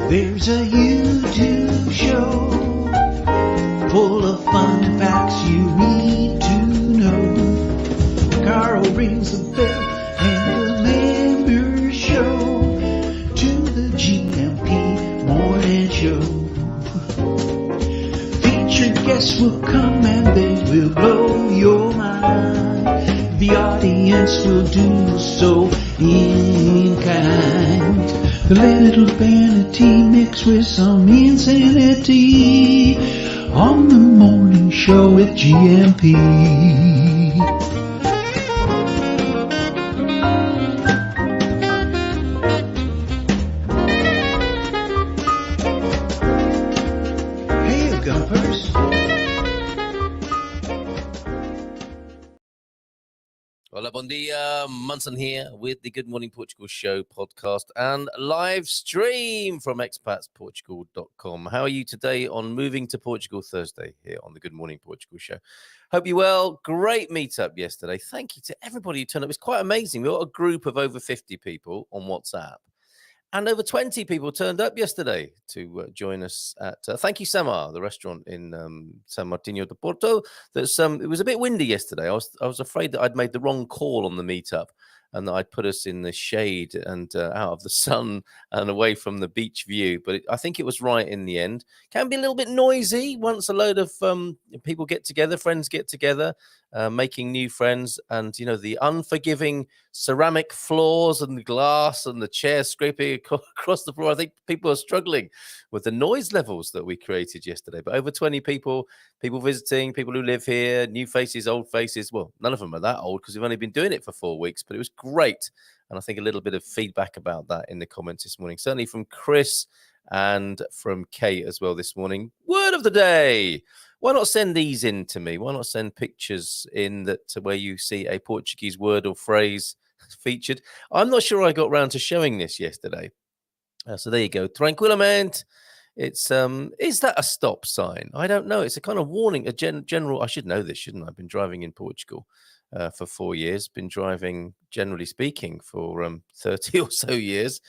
There's a YouTube show full of fun facts you need to know. Carl rings the bell and the members show to the GMP morning show. Featured guests will come and they will blow your mind. The audience will do so in kind. The little vanity mixed with some insanity on the morning show with GMP. Hey, Gumpers. Hola, bon dia. Munson here with the Good Morning Portugal show podcast and live stream from expatsportugal.com. How are you today on moving to Portugal Thursday here on the Good Morning Portugal show? Hope you're well. Great meetup yesterday. Thank you to everybody who turned up. It's quite amazing. We got a group of over 50 people on WhatsApp. And over 20 people turned up yesterday to join us at, thank you, Samar, the restaurant in San Martinho de Porto. It was a bit windy yesterday. I was afraid that I'd made the wrong call on the meetup and that I'd put us in the shade and out of the sun and away from the beach view. But I think it was right in the end. Can be a little bit noisy once a load of people get together, friends get together, making new friends. And, you know, the unforgiving ceramic floors and the glass and the chairs scraping across the floor. I think people are struggling with the noise levels that we created yesterday. But over 20 people visiting, people who live here, new faces, old faces. Well, none of them are that old because we've only been doing it for 4 weeks, but it was great. And I think a little bit of feedback about that in the comments this morning, certainly from Chris and from Kate as well this morning. Word of the day. Why not send these in to me? Why not send pictures in that where you see a Portuguese word or phrase featured? I'm not sure I got round to showing this yesterday. So there you go. Tranquilamente. It's is that a stop sign? I don't know. It's a kind of warning, a general. I should know this, shouldn't I? I've been driving in Portugal for 4 years. Been driving, generally speaking, for 30 or so years.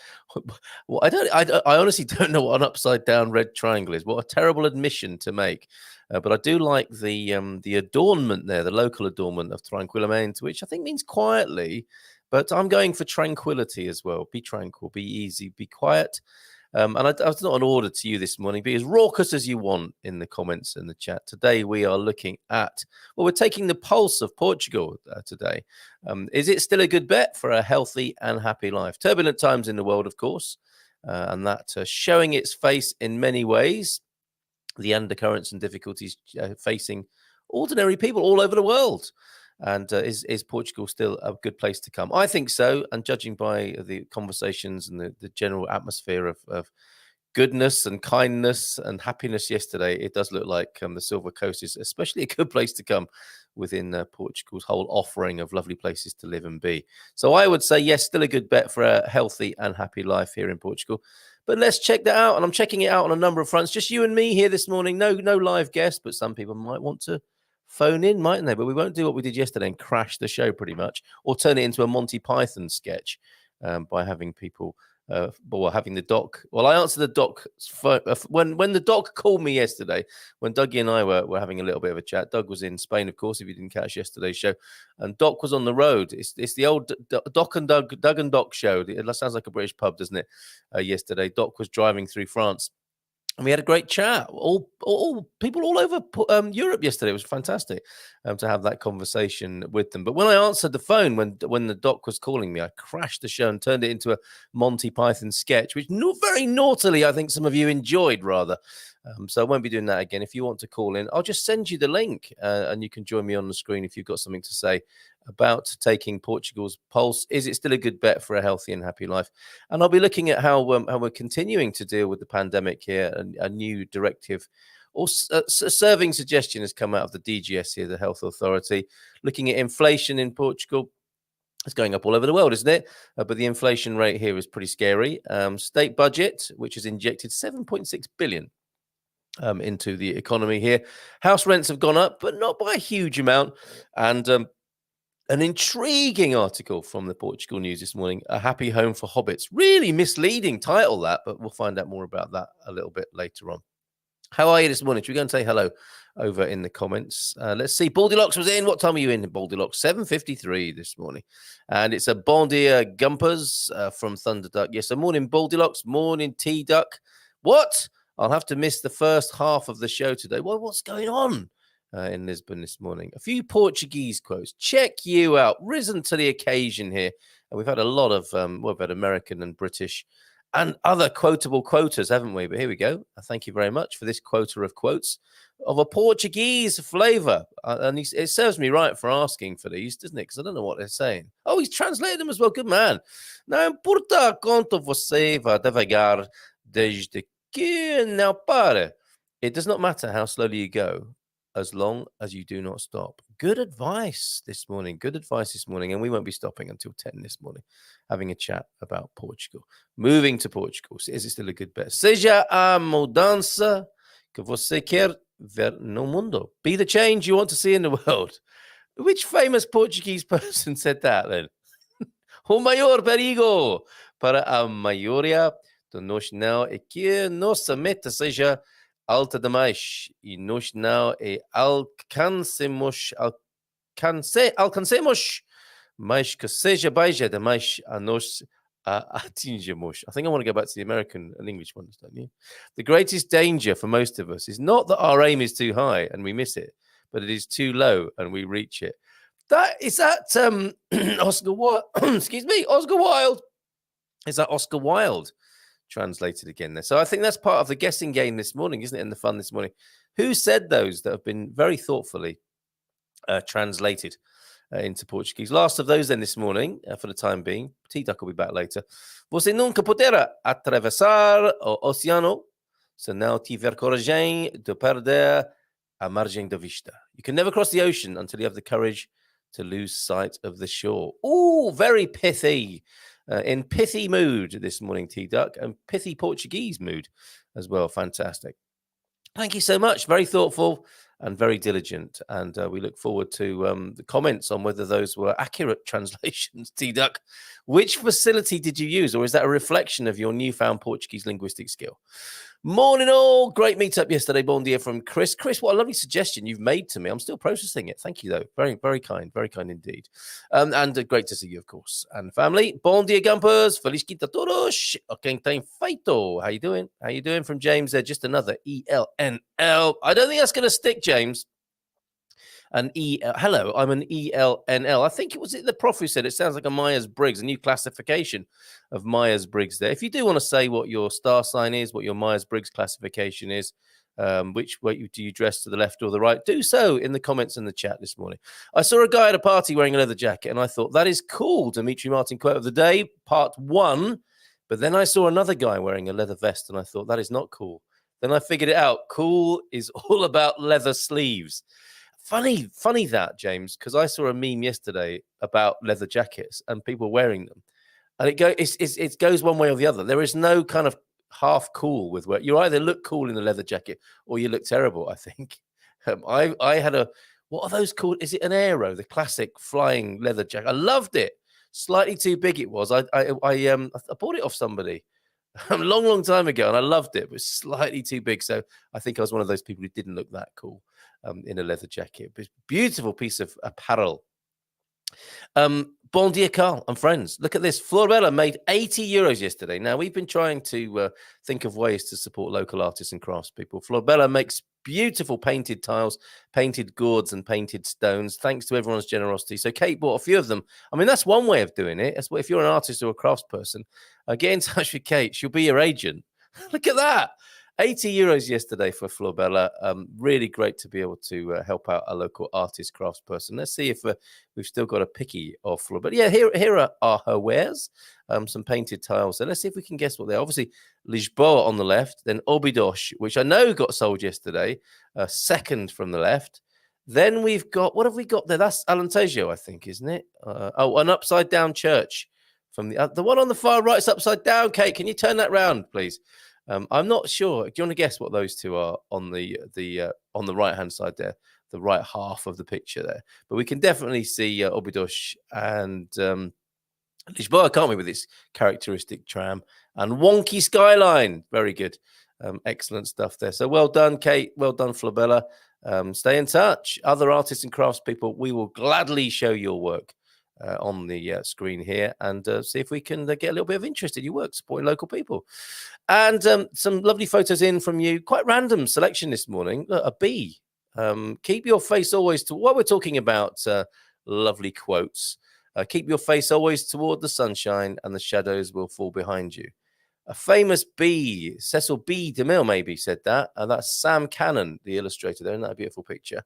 Well, I honestly don't know what an upside down red triangle is. What a terrible admission to make. But I do like the adornment there, the local adornment of tranquilamente, which I think means quietly. But I'm going for tranquility as well. Be tranquil, be easy, be quiet. And it's not an order to you this morning. Be as raucous as you want in the comments and the chat. Today we are looking at, well, we're taking the pulse of Portugal today. Is it still a good bet for a healthy and happy life? Turbulent times in the world, of course, and that showing its face in many ways. The undercurrents and difficulties facing ordinary people all over the world. And is Portugal still a good place to come? I think so. And judging by the conversations and the general atmosphere of goodness and kindness and happiness yesterday, it does look like the Silver Coast is especially a good place to come within Portugal's whole offering of lovely places to live and be. So I would say, yes, still a good bet for a healthy and happy life here in Portugal. But let's check that out. And I'm checking it out on a number of fronts. Just you and me here this morning. No live guests, but some people might want to phone in, mightn't they? But we won't do what we did yesterday and crash the show pretty much, or turn it into a Monty Python sketch by having people, having the doc. Well, I answered the doc when the doc called me yesterday, when Dougie and I were having a little bit of a chat. Doug was in Spain, of course, if you didn't catch yesterday's show, and Doc was on the road. It's the old Doc and Doug and Doc show. It sounds like a British pub, doesn't it? Yesterday, Doc was driving through France. And we had a great chat. All people all over Europe yesterday. It was fantastic to have that conversation with them. But when I answered the phone, when the doc was calling me, I crashed the show and turned it into a Monty Python sketch, which very naughtily I think some of you enjoyed rather. So I won't be doing that again. If you want to call in, I'll just send you the link and you can join me on the screen if you've got something to say about taking Portugal's pulse. Is it still a good bet for a healthy and happy life? And I'll be looking at how we're continuing to deal with the pandemic here. And a new directive or serving suggestion has come out of the DGS here, the Health Authority, looking at inflation in Portugal. It's going up all over the world, isn't it? But the inflation rate here is pretty scary. State budget, which has injected 7.6 billion into the economy here. House rents have gone up, but not by a huge amount. And An intriguing article from the Portugal News this morning, A Happy Home for Hobbits. Really misleading title that, but we'll find out more about that a little bit later on. How are you this morning? Should we go and say hello over in the comments? Let's see. Baldilocks was in. What time are you in, Baldilocks? 7:53 this morning. And it's a bon dia Gumpers from Thunder Duck. Yes, so morning Baldilocks, morning T-Duck. What? I'll have to miss the first half of the show today. Well, what's going on in Lisbon this morning? A few Portuguese quotes. Check you out. Risen to the occasion here. And we've had a lot of, we've had American and British and other quotable quotas, haven't we? But here we go. Thank you very much for this quota of quotes of a Portuguese flavour. And it serves me right for asking for these, doesn't it? Because I don't know what they're saying. Oh, he's translated them as well. Good man. Não importa quanto você vá devagar, desde que não pare. It does not matter how slowly you go, as long as you do not stop. Good advice this morning. Good advice this morning. And we won't be stopping until 10 this morning, having a chat about Portugal. Moving to Portugal. Is it still a good bet? Seja a mudança que você quer ver no mundo. Be the change you want to see in the world. Which famous Portuguese person said that then? O maior perigo para a maioria de nós não é que nossa meta seja alta demais e nós não alcancemos, mas que seja baixa demais a nós atingimos. I think I want to go back to the American and English ones, don't you? The greatest danger for most of us is not that our aim is too high and we miss it, but it is too low and we reach it. Oscar Wilde? Excuse me, Oscar Wilde. Is that Oscar Wilde translated again there? So I think that's part of the guessing game this morning, isn't it? And the fun this morning. Who said those that have been very thoughtfully translated into Portuguese? Last of those then this morning, for the time being. T-Duck will be back later. Você nunca poderá atravessar o oceano se não tiver coragem de perder a margem da vista. You can never cross the ocean until you have the courage to lose sight of the shore. Oh, very pithy. In pithy mood this morning, T-Duck, and pithy Portuguese mood as well. Fantastic. Thank you so much. Very thoughtful and very diligent. And we look forward to the comments on whether those were accurate translations, T-Duck. Which facility did you use? Or is that a reflection of your newfound Portuguese linguistic skill? Morning all. Great meetup yesterday. Bon dia from Chris. Chris, what a lovely suggestion you've made to me. I'm still processing it. Thank you, though. Very, very kind indeed. And great to see you, of course. And family. Bon dia, Gumpers. Feliz quinta todos. Quem tem feito. How you doing? How you doing from James there? Just another ELNL. I don't think that's going to stick, James. An hello, I'm an ELNL. I think it was the prof who said it sounds like a Myers-Briggs, a new classification of Myers-Briggs there. If you do want to say what your star sign is, what your Myers-Briggs classification is, which way do you dress, to the left or the right, do so in the comments in the chat this morning. I saw a guy at a party wearing a leather jacket, and I thought, that is cool. Dimitri Martin quote of the day, part 1. But then I saw another guy wearing a leather vest, and I thought, that is not cool. Then I figured it out. Cool is all about leather sleeves. Funny that, James, because I saw a meme yesterday about leather jackets and people wearing them, and it goes one way or the other. There is no kind of half cool with where you either look cool in a leather jacket or you look terrible. I think I had what are those called? Is it an Aero, the classic flying leather jacket? I loved it. Slightly too big it was. I bought it off somebody a long time ago, and I loved it. It was slightly too big, so I think I was one of those people who didn't look that cool in a leather jacket. But beautiful piece of apparel. Bon dia, Carl and friends. Look at this. Florbella made €80 yesterday. Now, we've been trying to think of ways to support local artists and craftspeople. Florbella makes beautiful painted tiles, painted gourds, and painted stones, thanks to everyone's generosity. So Kate bought a few of them. I mean, that's one way of doing it. That's what, if you're an artist or a craftsperson, get in touch with Kate. She'll be your agent. Look at that. €80 yesterday for Florbella. Really great to be able to help out a local artist craftsperson. Let's see if we've still got a picky of Florbella. But yeah, here are her wares. Some painted tiles. So let's see if we can guess what they are. Obviously, Lisboa on the left, then Obidos, which I know got sold yesterday, second from the left. Then we've got, what have we got there? That's Alentejo, I think, isn't it? An upside down church. From the one on the far right is upside down. Kate, can you turn that round, please? I'm not sure. Do you want to guess what those two are on the right hand side there, the right half of the picture there? But we can definitely see Obidos and Lisboa, can't we, with its characteristic tram and wonky skyline? Very good. Excellent stuff there. So well done, Kate. Well done, Flabella. Stay in touch. Other artists and craftspeople, we will gladly show your work on the screen here and see if we can get a little bit of interest in your work, supporting local people. And some lovely photos in from you. Quite random selection this morning. Look, a bee. Keep your face always to while we're talking about lovely quotes. Keep your face always toward the sunshine and the shadows will fall behind you. A famous bee, Cecil B. DeMille maybe said that. And that's Sam Cannon, the illustrator there. Isn't that a beautiful picture?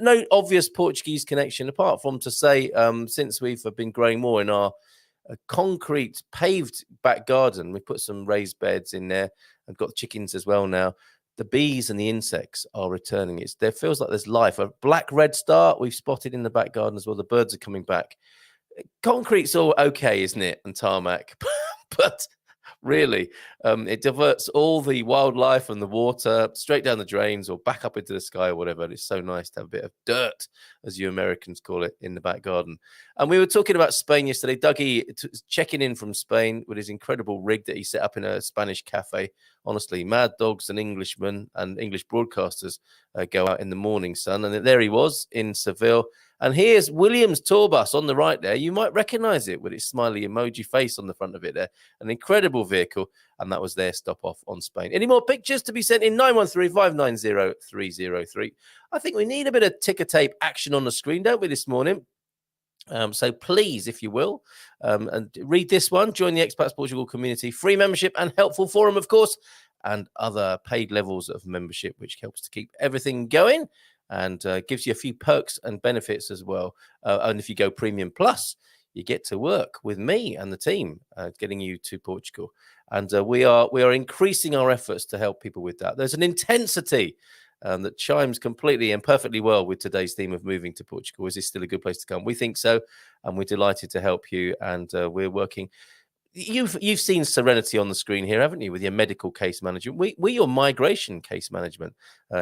No obvious Portuguese connection, apart from to say, since we've been growing more in our concrete paved back garden, we put some raised beds in there. I've got chickens as well now. The bees and the insects are returning. There feels like there's life. A black red star we've spotted in the back garden as well. The birds are coming back. Concrete's all okay, isn't it? And tarmac, but really, it diverts all the wildlife and the water straight down the drains or back up into the sky or whatever. And it's so nice to have a bit of dirt, as you Americans call it, in the back garden. And we were talking about Spain yesterday. Dougie checking in from Spain with his incredible rig that he set up in a Spanish cafe. Honestly, mad dogs and Englishmen and English broadcasters go out in the morning sun. And there he was in Seville. And here's Williams tour bus on the right there. You might recognize it with its smiley emoji face on the front of it there. An incredible vehicle. And that was their stop off on Spain. Any more pictures to be sent in? 913-590-303. I think we need a bit of ticker tape action on the screen, don't we, this morning? So please, if you will, and read this one. Join the Expats Portugal community. Free membership and helpful forum, of course, and other paid levels of membership, which helps to keep everything going and gives you a few perks and benefits as well. And if you go Premium Plus, you get to work with me and the team, getting you to Portugal. And we are increasing our efforts to help people with that. There's an intensity that chimes completely and perfectly well with today's theme of moving to Portugal. Is this still a good place to come? We think so, and we're delighted to help you. And we're working. You've seen Serenity on the screen here, haven't you, with your medical case management? We're your migration case management,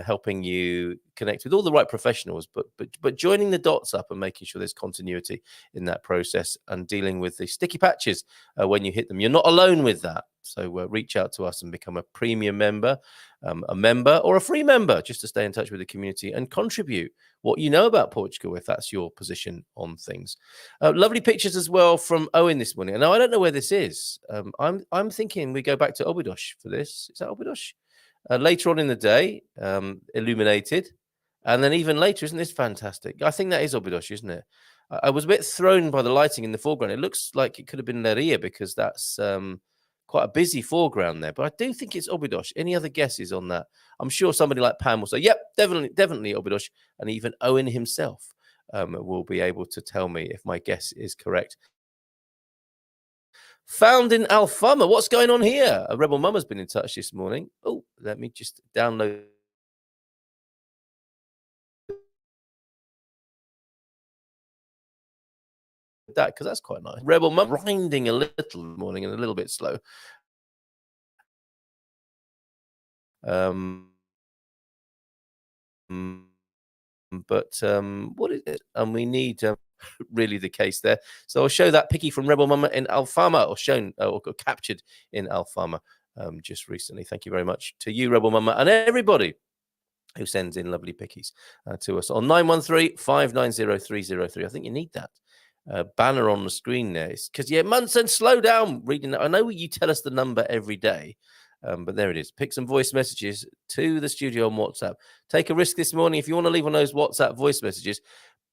helping you connect with all the right professionals, but joining the dots up and making sure there's continuity in that process and dealing with the sticky patches when you hit them. You're not alone with that. So reach out to us and become a premium member, a member or a free member, just to stay in touch with the community and contribute what you know about Portugal, if that's your position on things. Lovely pictures as well from Owen this morning. Now, I don't know where this is. I'm thinking we go back to Obidos for this. Is that Obidos? Later on in the day, illuminated. And then even later, isn't this fantastic? I think that is Obidos, isn't it? I was a bit thrown by the lighting in the foreground. It looks like it could have been Leiria because that's quite a busy foreground there. But I do think it's Obidos. Any other guesses on that? I'm sure somebody like Pam will say, yep, definitely Obidos. And even Owen himself will be able to tell me if my guess is correct. Found in Alfama. What's going on here? A Rebel Mum has been in touch this morning. Oh, let me just download that because that's quite nice. Rebel Mum grinding a little morning and a little bit slow. But what is it? And we need really the case there. So I'll show that picky from Rebel Mama in Alfama, or shown or captured in Alfama just recently. Thank you very much to you, Rebel Mama, and everybody who sends in lovely pickies to us on 913-590-303. I think you need that banner on the screen there. Because, Munson, slow down reading that. I know you tell us the number every day, but there it is. Pick some voice messages to the studio on WhatsApp. Take a risk this morning. If you want to leave one of those WhatsApp voice messages,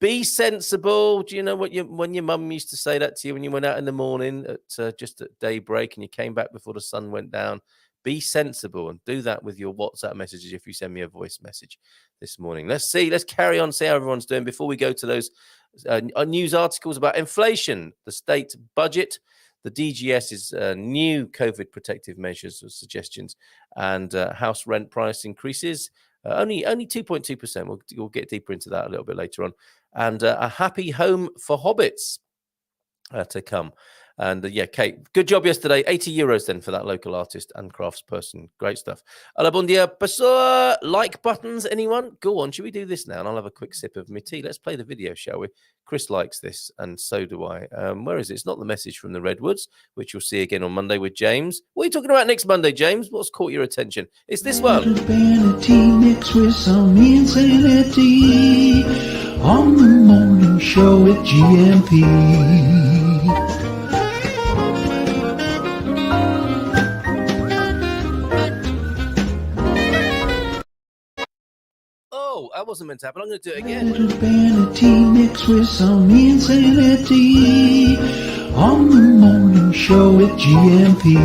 be sensible. Do you know what when your mum used to say that to you when you went out in the morning at just at daybreak and you came back before the sun went down? Be sensible and do that with your WhatsApp messages if you send me a voice message this morning. Let's carry on, see how everyone's doing before we go to those news articles about inflation, the state budget, the DGS's new COVID protective measures or suggestions, and house rent price increases. Only 2.2%. We'll get deeper into that a little bit later on. And a happy home for hobbits to come. And yeah, Kate, good job yesterday. 80 euros then for that local artist and craftsperson. Great stuff. Hola, bon dia, pessoa. Like buttons, anyone? Go on, should we do this now? And I'll have a quick sip of my tea. Let's play the video, shall we? Chris likes this, and so do I. Where is it? It's not the message from the Redwoods, which you'll see again on Monday with James. What are you talking about next Monday, James? What's caught your attention? It's this one. Vanity mixed with some insanity on the morning show at GMP. Oh, that wasn't meant to happen. I'm going to do it again. Vanity mixed with some insanity on the morning show at GMP.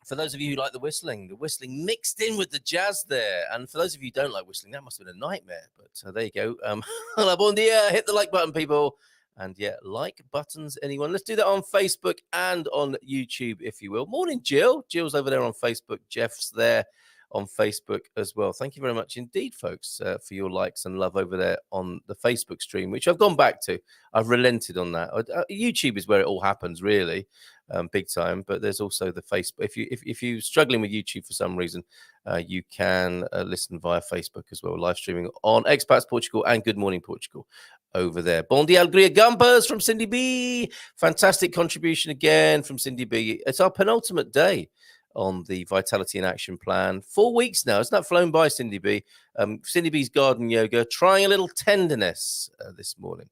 For those of you who like the whistling mixed in with the jazz there. And for those of you who don't like whistling, that must have been a nightmare. But there you go. Hola, bon dia. Hit the like button, people. And yeah, like buttons, anyone. Let's do that on Facebook and on YouTube, if you will. Morning, Jill. Jill's over there on Facebook. Jeff's there on Facebook as well. Thank you very much indeed, folks, for your likes and love over there on the Facebook stream, which I've gone back to. I've relented on that. YouTube is where it all happens, really. Big time, but there's also the Facebook. If you're struggling with YouTube for some reason, you can listen via Facebook as well, live streaming on Expats Portugal and Good Morning Portugal over there. Bon dia, alegria, gambas from Cindy B. Fantastic contribution again from Cindy B. It's our penultimate day on the Vitality in Action plan. 4 weeks now. Isn't that flown by, Cindy B? Cindy B's garden yoga, trying a little tenderness this morning.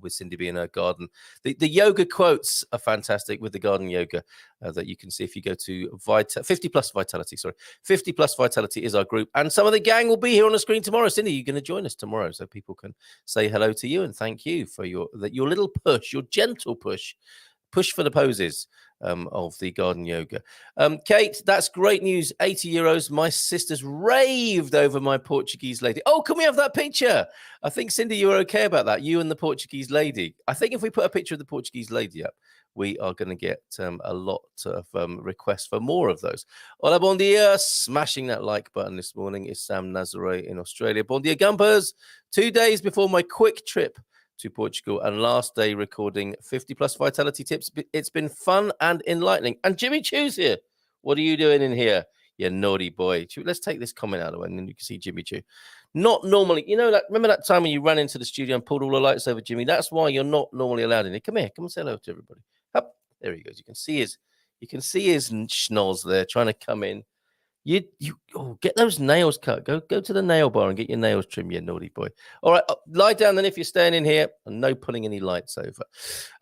With Cindy B in her garden. The yoga quotes are fantastic with the garden yoga that you can see if you go to 50 Plus Vitality. 50 Plus Vitality is our group. And some of the gang will be here on the screen tomorrow. Cindy, you're going to join us tomorrow so people can say hello to you and thank you for your little push, your gentle push for the poses of the garden yoga. Kate, that's great news. 80 euros. My sister's raved over my Portuguese lady. Oh, can we have that picture? I think, Cindy, you were okay about that. You and the Portuguese lady. I think if we put a picture of the Portuguese lady up, we are going to get a lot of requests for more of those. Hola, bon dia. Smashing that like button this morning is Sam Nazare in Australia. Bon dia, Gumpers. 2 days before my quick trip to Portugal and last day recording 50 Plus Vitality tips. It's been fun and enlightening. And Jimmy Choo's here. What are you doing in here? You naughty boy. Let's take this comment out of the way and then you can see Jimmy Choo. Not normally, remember that time when you ran into the studio and pulled all the lights over Jimmy? That's why you're not normally allowed in here. Come here, come and say hello to everybody. Up, there he goes. You can see his schnoz there trying to come in. You get those nails cut. Go to the nail bar and get your nails trimmed, you naughty boy. All right, lie down then if you're staying in here, and no pulling any lights over.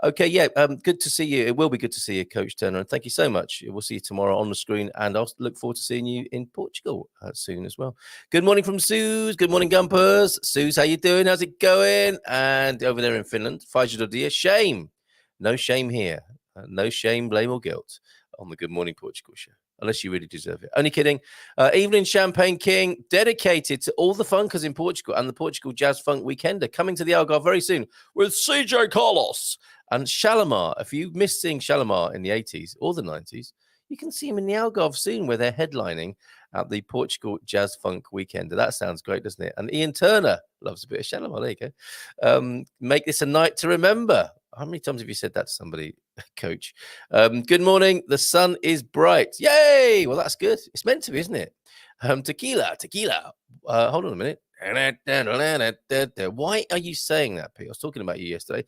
Okay, yeah, good to see you. It will be good to see you, Coach Turner, and thank you so much. We'll see you tomorrow on the screen, and I'll look forward to seeing you in Portugal soon as well. Good morning from Suze. Good morning, Gumpers. Suze, how you doing? How's it going? And over there in Finland, Fajr Dia. Shame. No shame here. No shame, blame, or guilt on the Good Morning Portugal show. Unless you really deserve it. Only kidding. Evelyn Champagne King, dedicated to all the funkers in Portugal and the Portugal Jazz Funk Weekender, coming to the Algarve very soon with CJ Carlos and Shalimar. If you missed seeing Shalimar in the 80s or the 90s, you can see him in the Algarve soon where they're headlining at the Portugal Jazz Funk Weekender. That sounds great, doesn't it? And Ian Turner loves a bit of Shalimar. There you go. Make this a night to remember. How many times have you said that to somebody, Coach? Good morning. The sun is bright. Yay! Well, that's good. It's meant to be, isn't it? Tequila. Hold on a minute. Why are you saying that, Pete? I was talking about you yesterday.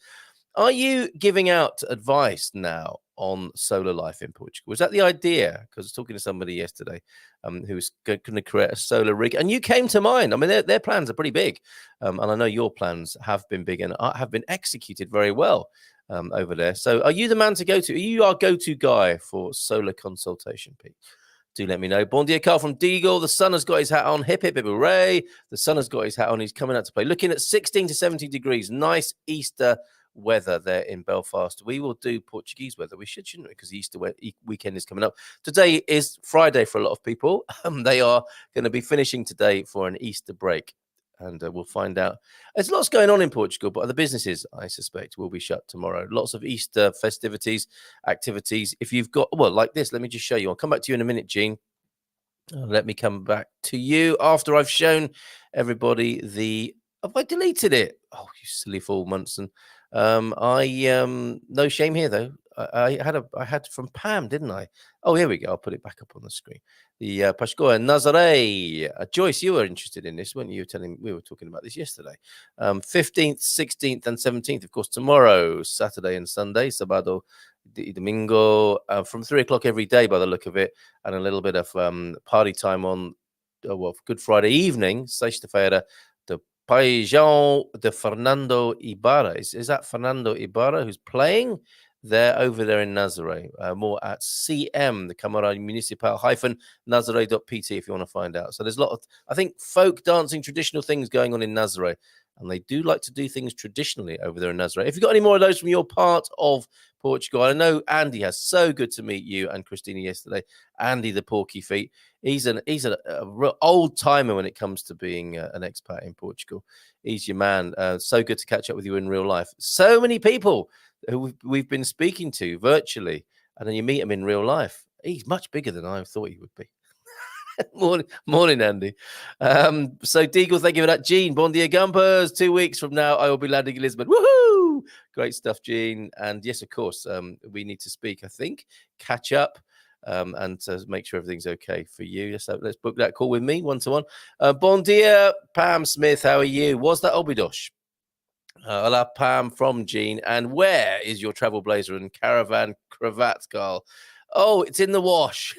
Are you giving out advice now on solar life in Portugal? Was that the idea? Because I was talking to somebody yesterday who was going to create a solar rig, and you came to mind. I mean, their plans are pretty big, and I know your plans have been big and have been executed very well over there. So are you the man to go to? Are you our go-to guy for solar consultation, Pete? Do let me know. Bon dia, Carl from Deagle. The sun has got his hat on. Hip, hip, hip, hooray. The sun has got his hat on. He's coming out to play. Looking at 16 to 17 degrees. Nice Easter weather there in Belfast. We will do Portuguese weather. We shouldn't we? Because the Easter weekend is coming up. Today is Friday for a lot of people. They are going to be finishing today for an Easter break. and we'll find out. There's lots going on in Portugal, but the businesses, I suspect, will be shut tomorrow. Lots of Easter festivities, activities. If you've got, well, like this, let me just show you. I'll come back to you in a minute, Jean. Let me come back to you after I've shown everybody the. Have I deleted it? Oh, you silly fool, Munson. No shame here though. I had from Pam, didn't I? Oh, here we go. I'll put it back up on the screen. The Pashkoa Nazare. Joyce, you were interested in this, weren't you? We were talking about this yesterday. 15th, 16th, and 17th, of course, tomorrow, Saturday and Sunday, Sabado Domingo, from 3 o'clock every day by the look of it, and a little bit of party time on Good Friday evening, Sexta-feira, the Paijão de Fernando Ibarra. Is that Fernando Ibarra who's playing? They're over there in Nazaré. More at CM, the Câmara Municipal Nazaré.pt if you want to find out. So there's a lot of, I think, folk dancing, traditional things going on in Nazaré. And they do like to do things traditionally over there in Nazaré. If you've got any more of those from your part of Portugal, I know Andy has. So good to meet you and Christina yesterday. Andy, the Porky Feet. He's a real old timer when it comes to being an expat in Portugal. He's your man. So good to catch up with you in real life. So many people who we've been speaking to virtually, and then you meet him in real life. He's much bigger than I thought he would be. Morning, Andy. So Deagle, thank you for that. Jean, bon dia gumpers. 2 weeks from now, I will be landing in Lisbon. Woohoo! Great stuff, Jean. And yes, of course, we need to speak, I think, catch up, and make sure everything's okay for you. So let's book that call with me, one-to-one. Bon dia, Pam Smith. How are you? Was that Obidosh? Hola, Pam from Jean. And where is your travel blazer and caravan cravat, Carl? Oh, it's in the wash.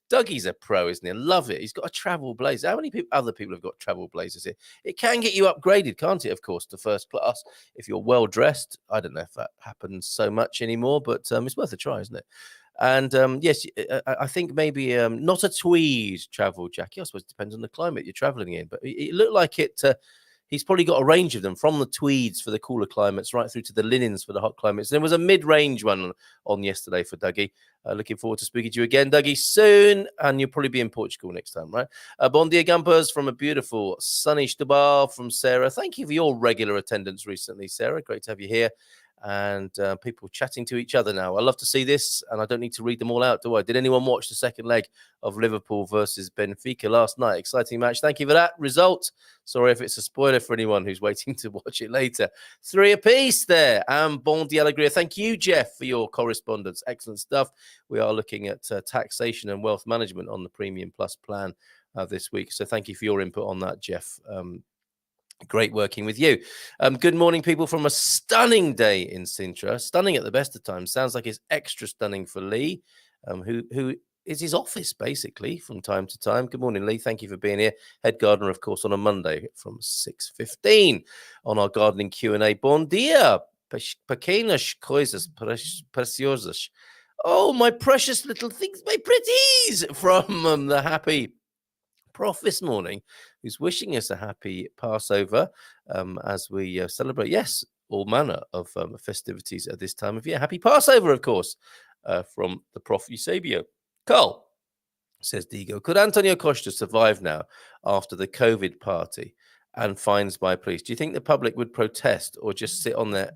Dougie's a pro, isn't he? I love it. He's got a travel blazer. How many other people have got travel blazers here? It can get you upgraded, can't it? Of course, to first class if you're well dressed. I don't know if that happens so much anymore, but it's worth a try, isn't it? And yes, I think maybe not a tweed travel jacket. I suppose it depends on the climate you're traveling in, but it looked like it. He's probably got a range of them, from the tweeds for the cooler climates right through to the linens for the hot climates. There was a mid-range one on yesterday for Dougie. Looking forward to speaking to you again, Dougie, soon. And you'll probably be in Portugal next time, right? Bon dia, Gumpers, from a beautiful sunny Setúbal from Sarah. Thank you for your regular attendance recently, Sarah. Great to have you here. And people chatting to each other now. I love to see this, and I don't need to read them all out, do I? Did anyone watch the second leg of Liverpool versus Benfica last night? Exciting match. Thank you for that result. Sorry if it's a spoiler for anyone who's waiting to watch it later. 3 apiece there. And bon dia alegria. Thank you, Jeff, for your correspondence. Excellent stuff. We are looking at taxation and wealth management on the Premium Plus plan this week. So thank you for your input on that, Jeff. Great working with you. Good morning, people, from a stunning day in Sintra. Stunning at the best of times. Sounds like it's extra stunning for Lee, who is his office, basically, from time to time. Good morning, Lee. Thank you for being here. Head gardener, of course, on a Monday from 6:15 on our gardening Q&A. Bon dia, pequenas coisas preciosas. Oh, my precious little things, my pretties, from the happy Prof this morning, who's wishing us a happy Passover as we celebrate, yes, all manner of festivities at this time of year. Happy Passover, of course, from the Prof Eusebio. Carl, says Diego, could Antonio Costa survive now after the COVID party and fines by police? Do you think the public would protest or just sit on their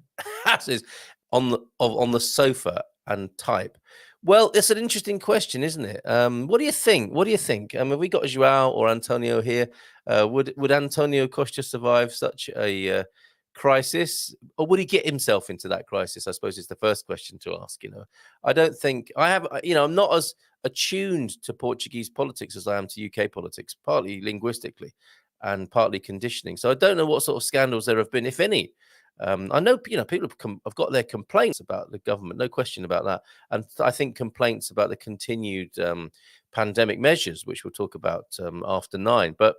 asses on the sofa and type? Well, it's an interesting question, isn't it? What do you think? Have we got Joao or Antonio here? Would Antonio Costa survive such a crisis, or would he get himself into that crisis? I suppose is the first question to ask. I don't think I have. I'm not as attuned to Portuguese politics as I am to UK politics, partly linguistically and partly conditioning. So I don't know what sort of scandals there have been, if any. I know, people have got their complaints about the government, no question about that. And I think complaints about the continued pandemic measures, which we'll talk about after 9. But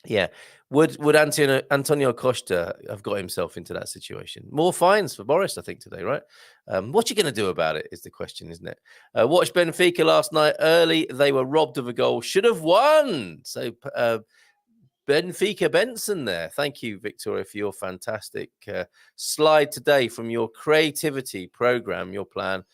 yeah, would Antonio Costa have got himself into that situation? More fines for Boris, I think, today, right? What you going to do about it is the question, isn't it? Watched Benfica last night early. They were robbed of a goal. Should have won. So Benfica Benson there. Thank you, Victoria, for your fantastic slide today from your creativity program, your plan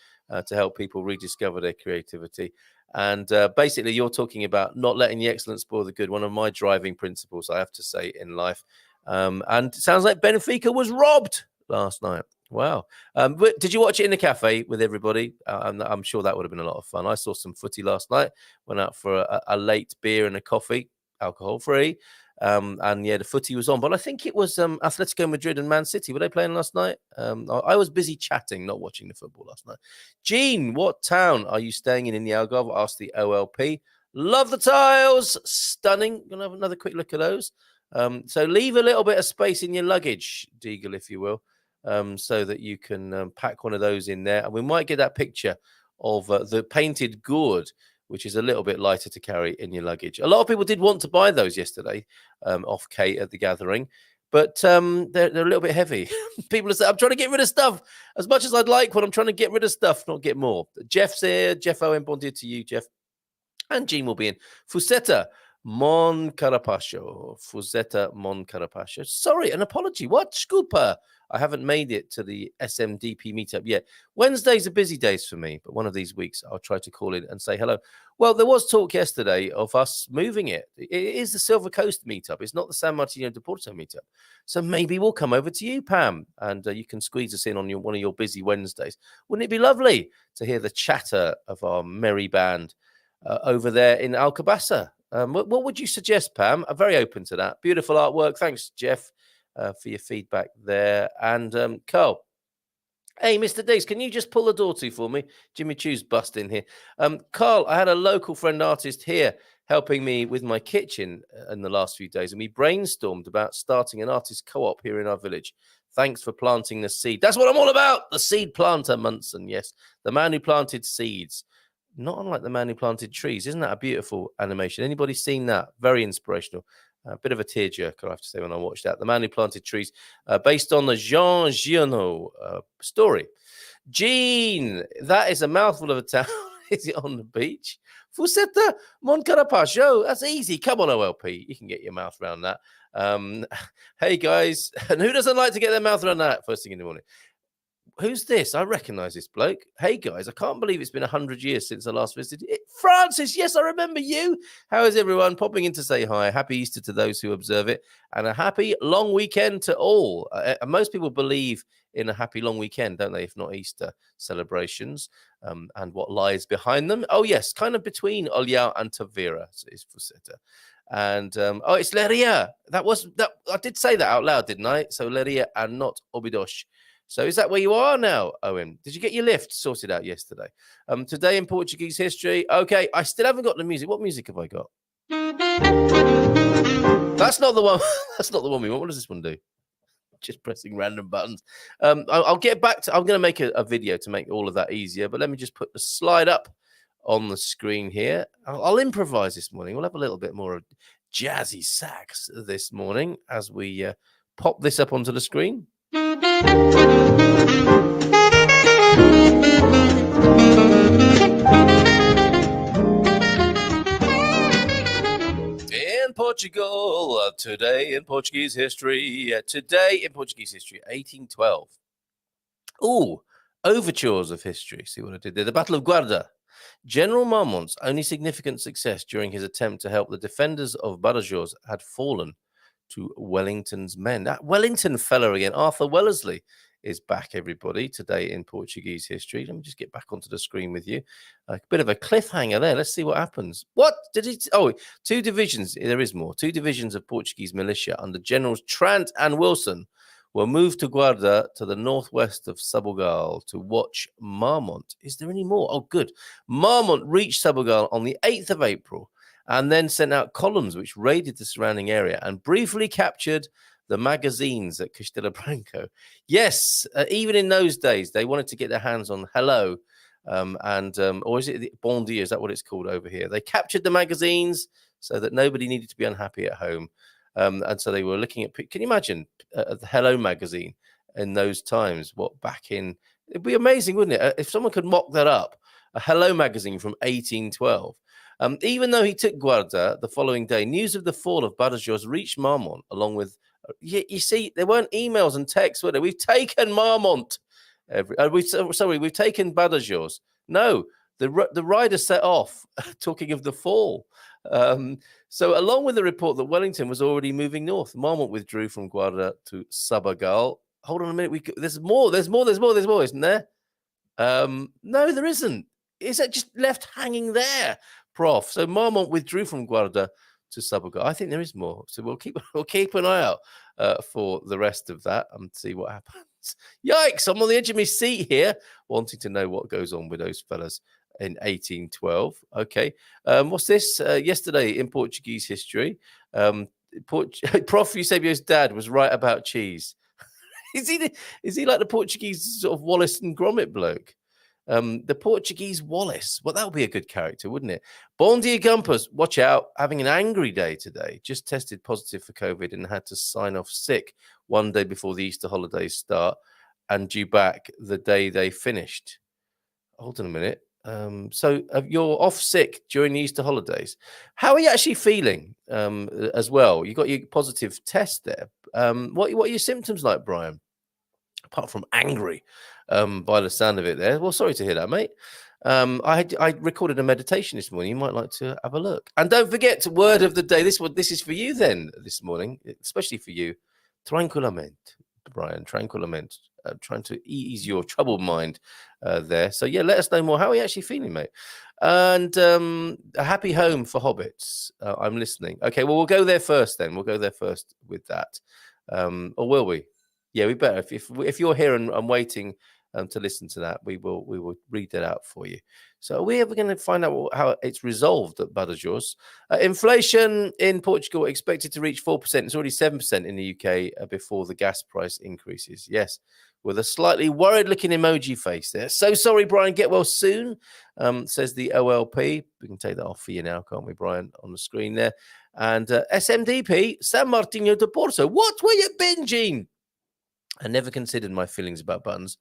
to help people rediscover their creativity. And basically, you're talking about not letting the excellent spoil the good. One of my driving principles, I have to say, in life. And it sounds like Benfica was robbed last night. Wow. But did you watch it in the cafe with everybody? I'm sure that would have been a lot of fun. I saw some footy last night, went out for a late beer and a coffee, alcohol free. And yeah, the footy was on. But I think it was Atletico Madrid and Man City. Were they playing last night? I was busy chatting, not watching the football last night. Gene, what town are you staying in the Algarve? Asked the OLP. Love the tiles. Stunning. Gonna have another quick look at those. So leave a little bit of space in your luggage, Deagle, if you will. So that you can pack one of those in there. And we might get that picture of the painted gourd, which is a little bit lighter to carry in your luggage. A lot of people did want to buy those yesterday off Kate at the gathering, but they're a little bit heavy. People are saying, I'm trying to get rid of stuff. As much as I'd like one, I'm trying to get rid of stuff, not get more. Jeff's here. Jeff Owen, bon dia to you, Jeff. And Gene will be in. Fusetta Mon Carapacho. Fusetta Mon Carapacho. Sorry, an apology. What? Scooper. I haven't made it to the SMDP meetup yet. Wednesdays are busy days for me, but one of these weeks I'll try to call in and say hello. Well, there was talk yesterday of us moving it. It is the Silver Coast meetup. It's not the San Martino de Porto meetup. So maybe we'll come over to you, Pam, and you can squeeze us in on one of your busy Wednesdays. Wouldn't it be lovely to hear the chatter of our merry band over there in Alcobaça? What would you suggest, Pam? I'm very open to that. Beautiful artwork. Thanks, Jeff, for your feedback there. And Carl, hey, Mr. Diggs, can you just pull the door to for me? Jimmy Chew's bust in here. Carl, I had a local friend artist here helping me with my kitchen in the last few days, and we brainstormed about starting an artist co-op here in our village. Thanks for planting the seed. That's what I'm all about. The seed planter, Munson. Yes, the man who planted seeds. Not unlike the man who planted trees. Isn't that a beautiful animation? Anybody seen that? Very inspirational. A bit of a tearjerker, I have to say, when I watched that. The Man Who Planted Trees, based on the Jean Giono story. Gene, that is a mouthful of a town. Is it on the beach? Fusetta Mon Carapacho. That's easy. Come on, OLP. You can get your mouth around that. Hey, guys. And who doesn't like to get their mouth around that first thing in the morning? Who's this? I recognize this bloke. Hey, guys, I can't believe it's been 100 years since I last visited. Francis, yes, I remember you. How is everyone? Popping in to say hi. Happy Easter to those who observe it, and a happy long weekend to all. Most people believe in a happy long weekend, don't they, if not Easter celebrations, and what lies behind them. Oh, yes, kind of between Olhão and Tavira is Fusetta. And, it's Leria. That I did say that out loud, didn't I? So Leria and not Obidos. So is that where you are now, Owen? Did you get your lift sorted out yesterday? Today in Portuguese history. Okay, I still haven't got the music. What music have I got? That's not the one. That's not the one we want. What does this one do? Just pressing random buttons. I'll get back to. I'm going to make a video to make all of that easier. But let me just put the slide up on the screen here. I'll improvise this morning. We'll have a little bit more of jazzy sax this morning as we pop this up onto the screen. In Portugal, today in Portuguese history, 1812. Ooh, overtures of history. See what I did there? The Battle of Guarda. General Marmont's only significant success during his attempt to help the defenders of Badajoz had fallen to Wellington's men. That Wellington fella again, Arthur Wellesley, is back, everybody, today in Portuguese history. Let me just get back onto the screen with you. A bit of a cliffhanger there. Let's see what happens. What did he... Oh, two divisions. There is more. Two divisions of Portuguese militia under Generals Trant and Wilson were moved to Guarda to the northwest of Sabugal to watch Marmont. Is there any more? Oh, good. Marmont reached Sabugal on the 8th of April and then sent out columns which raided the surrounding area and briefly captured the magazines at Castelo Branco. Yes, even in those days, they wanted to get their hands on Hello, or is it Bon Dia? Is that what it's called over here? They captured the magazines so that nobody needed to be unhappy at home. And so they were looking at, can you imagine the Hello magazine in those times? It'd be amazing, wouldn't it? If someone could mock that up, a Hello magazine from 1812. Even though he took Guarda the following day, news of the fall of Badajoz reached Marmont, along with, you see, there weren't emails and texts, were there? We've taken Marmont. We've taken Badajoz. No, The rider set off, talking of the fall. Um, so, along with the report that Wellington was already moving north, Marmont withdrew from Guarda to Sabagal. Hold on a minute. There's more. There's more. There's more. There's more, isn't there? No, there isn't. Is that just left hanging there, Prof? So Marmont withdrew from Guarda to Sabagal. I think there is more. So we'll keep an eye out for the rest of that and see what happens. Yikes! I'm on the edge of my seat here, wanting to know what goes on with those fellas in 1812. Okay, what's this? Yesterday in Portuguese history, Prof. Eusebio's dad was right about cheese. Is he like the Portuguese sort of Wallace and Gromit bloke? The Portuguese Wallace. Well, that would be a good character, wouldn't it? Bom dia, Gumpers. Watch out. Having an angry day today. Just tested positive for COVID and had to sign off sick one day before the Easter holidays start and due back the day they finished. Hold on a minute. So you're off sick during the Easter holidays. How are you actually feeling as well? You got your positive test there. What are your symptoms like, Brian? Apart from angry, by the sound of it there. Well, sorry to hear that, mate. I recorded a meditation this morning. You might like to have a look. And don't forget, word of the day. This is for you then this morning, especially for you. Tranquilamente, Brian. Tranquilamente. Trying to ease your troubled mind there. So yeah, let us know more. How are you actually feeling, mate? And a happy home for hobbits. I'm listening. Okay, well, we'll go there first then. We'll go there first with that. Or will we? Yeah, we better. If you're here and I'm waiting to listen to that, we will read that out for you. So are we ever going to find out how it's resolved at Badajoz? Inflation in Portugal expected to reach 4%. It's already 7% in the UK before the gas price increases. Yes, with a slightly worried-looking emoji face there. So sorry, Brian. Get well soon, says the OLP. We can take that off for you now, can't we, Brian, on the screen there. And SMDP, San Martino de Porto. What were you binging? I never considered my feelings about buttons.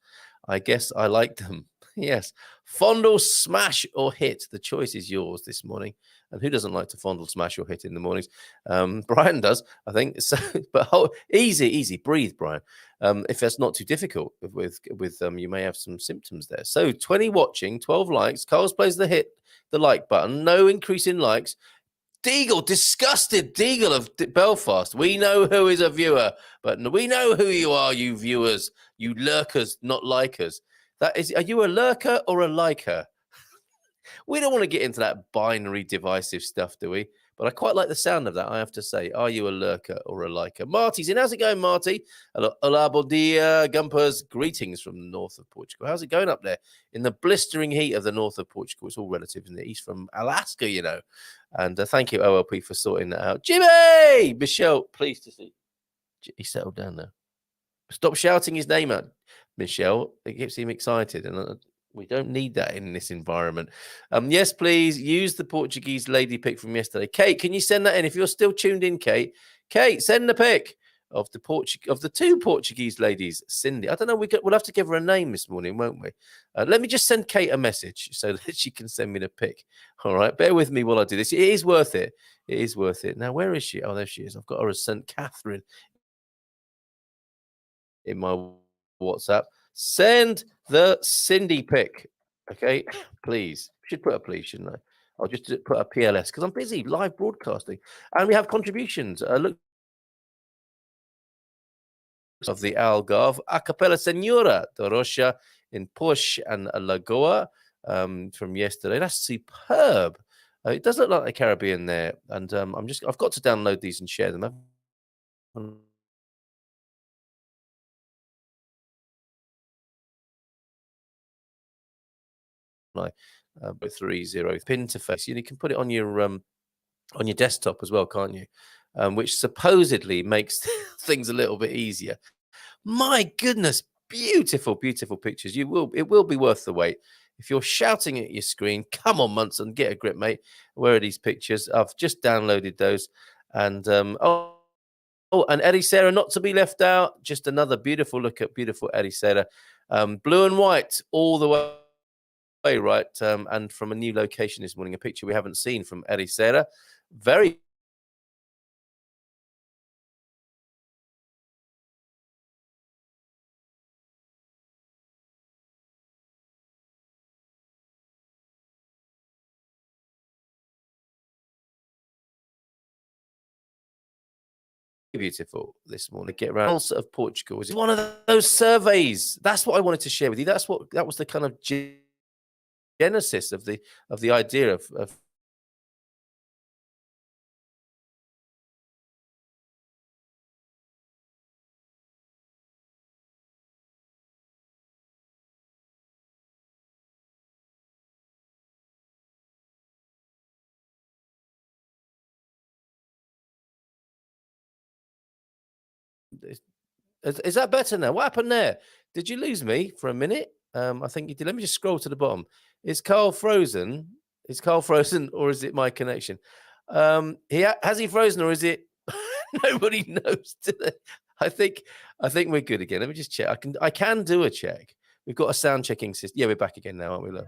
I guess I like them. Yes. Fondle, smash, or hit. The choice is yours this morning. And who doesn't like to fondle, smash, or hit in the mornings? Brian does, I think. So, but easy. Breathe, Brian. If that's not too difficult with you may have some symptoms there. So 20 watching, 12 likes. Carlos plays the like button. No increase in likes. Deagle, disgusted Deagle of Belfast. We know who is a viewer, but we know who you are, you viewers, you lurkers, not likers. Are you a lurker or a liker? We don't want to get into that binary divisive stuff, do we? But I quite like the sound of that, I have to say. Are you a lurker or a liker? Marty's in. How's it going, Marty? Hola, bon dia, Gumpers. Greetings from the north of Portugal. How's it going up there in the blistering heat of the north of Portugal? It's all relative, isn't it? He's from Alaska, you know. And thank you, OLP, for sorting that out. Jimmy! Michelle, pleased to see. He settled down now. Stop shouting his name out, Michelle. It gets him excited. And we don't need that in this environment. Yes, please use the Portuguese lady pic from yesterday. Kate, can you send that in? If you're still tuned in, Kate, send the pic of the two Portuguese ladies. Cindy, I don't know. We'll have to give her a name this morning, won't we? Let me just send Kate a message so that she can send me the pic. All right, bear with me while I do this. It is worth it. It is worth it. Now, where is she? Oh, there she is. I've got her as St. Catherine in my WhatsApp. Send the Cindy pic. Okay, please. Should put a please, shouldn't I? I'll just put a PLS because I'm busy live broadcasting. And we have contributions. Look of the Algarve, a cappella Senora de Rocha in Push and Lagoa from yesterday. That's superb. It does look like the Caribbean there. And I've got to download these and share them. Like 30 pin interface. You can put it on your desktop as well, can't you? Which supposedly makes things a little bit easier. My goodness, beautiful pictures. It will be worth the wait. If you're shouting at your screen, come on, Munson, get a grip, mate. Where are these pictures? I've just downloaded those. And and Eddie Sarah, not to be left out. Just another beautiful look at beautiful Eddie Sarah. Blue and white all the way, right? And from a new location this morning, a picture we haven't seen from Eddie Sarah. Very beautiful this morning. Get around of Portugal. It's one of those surveys. That's what I wanted to share with you. That was the kind of genesis of the idea of Is that better now? What happened there? Did you lose me for a minute? I think you did. Let me just scroll to the bottom. Is Carl frozen? Is Carl frozen, or is it my connection? Has he frozen, or is it? Nobody knows. I think we're good again. Let me just check. I can do a check. We've got a sound checking system. Yeah, we're back again now, aren't we? Look.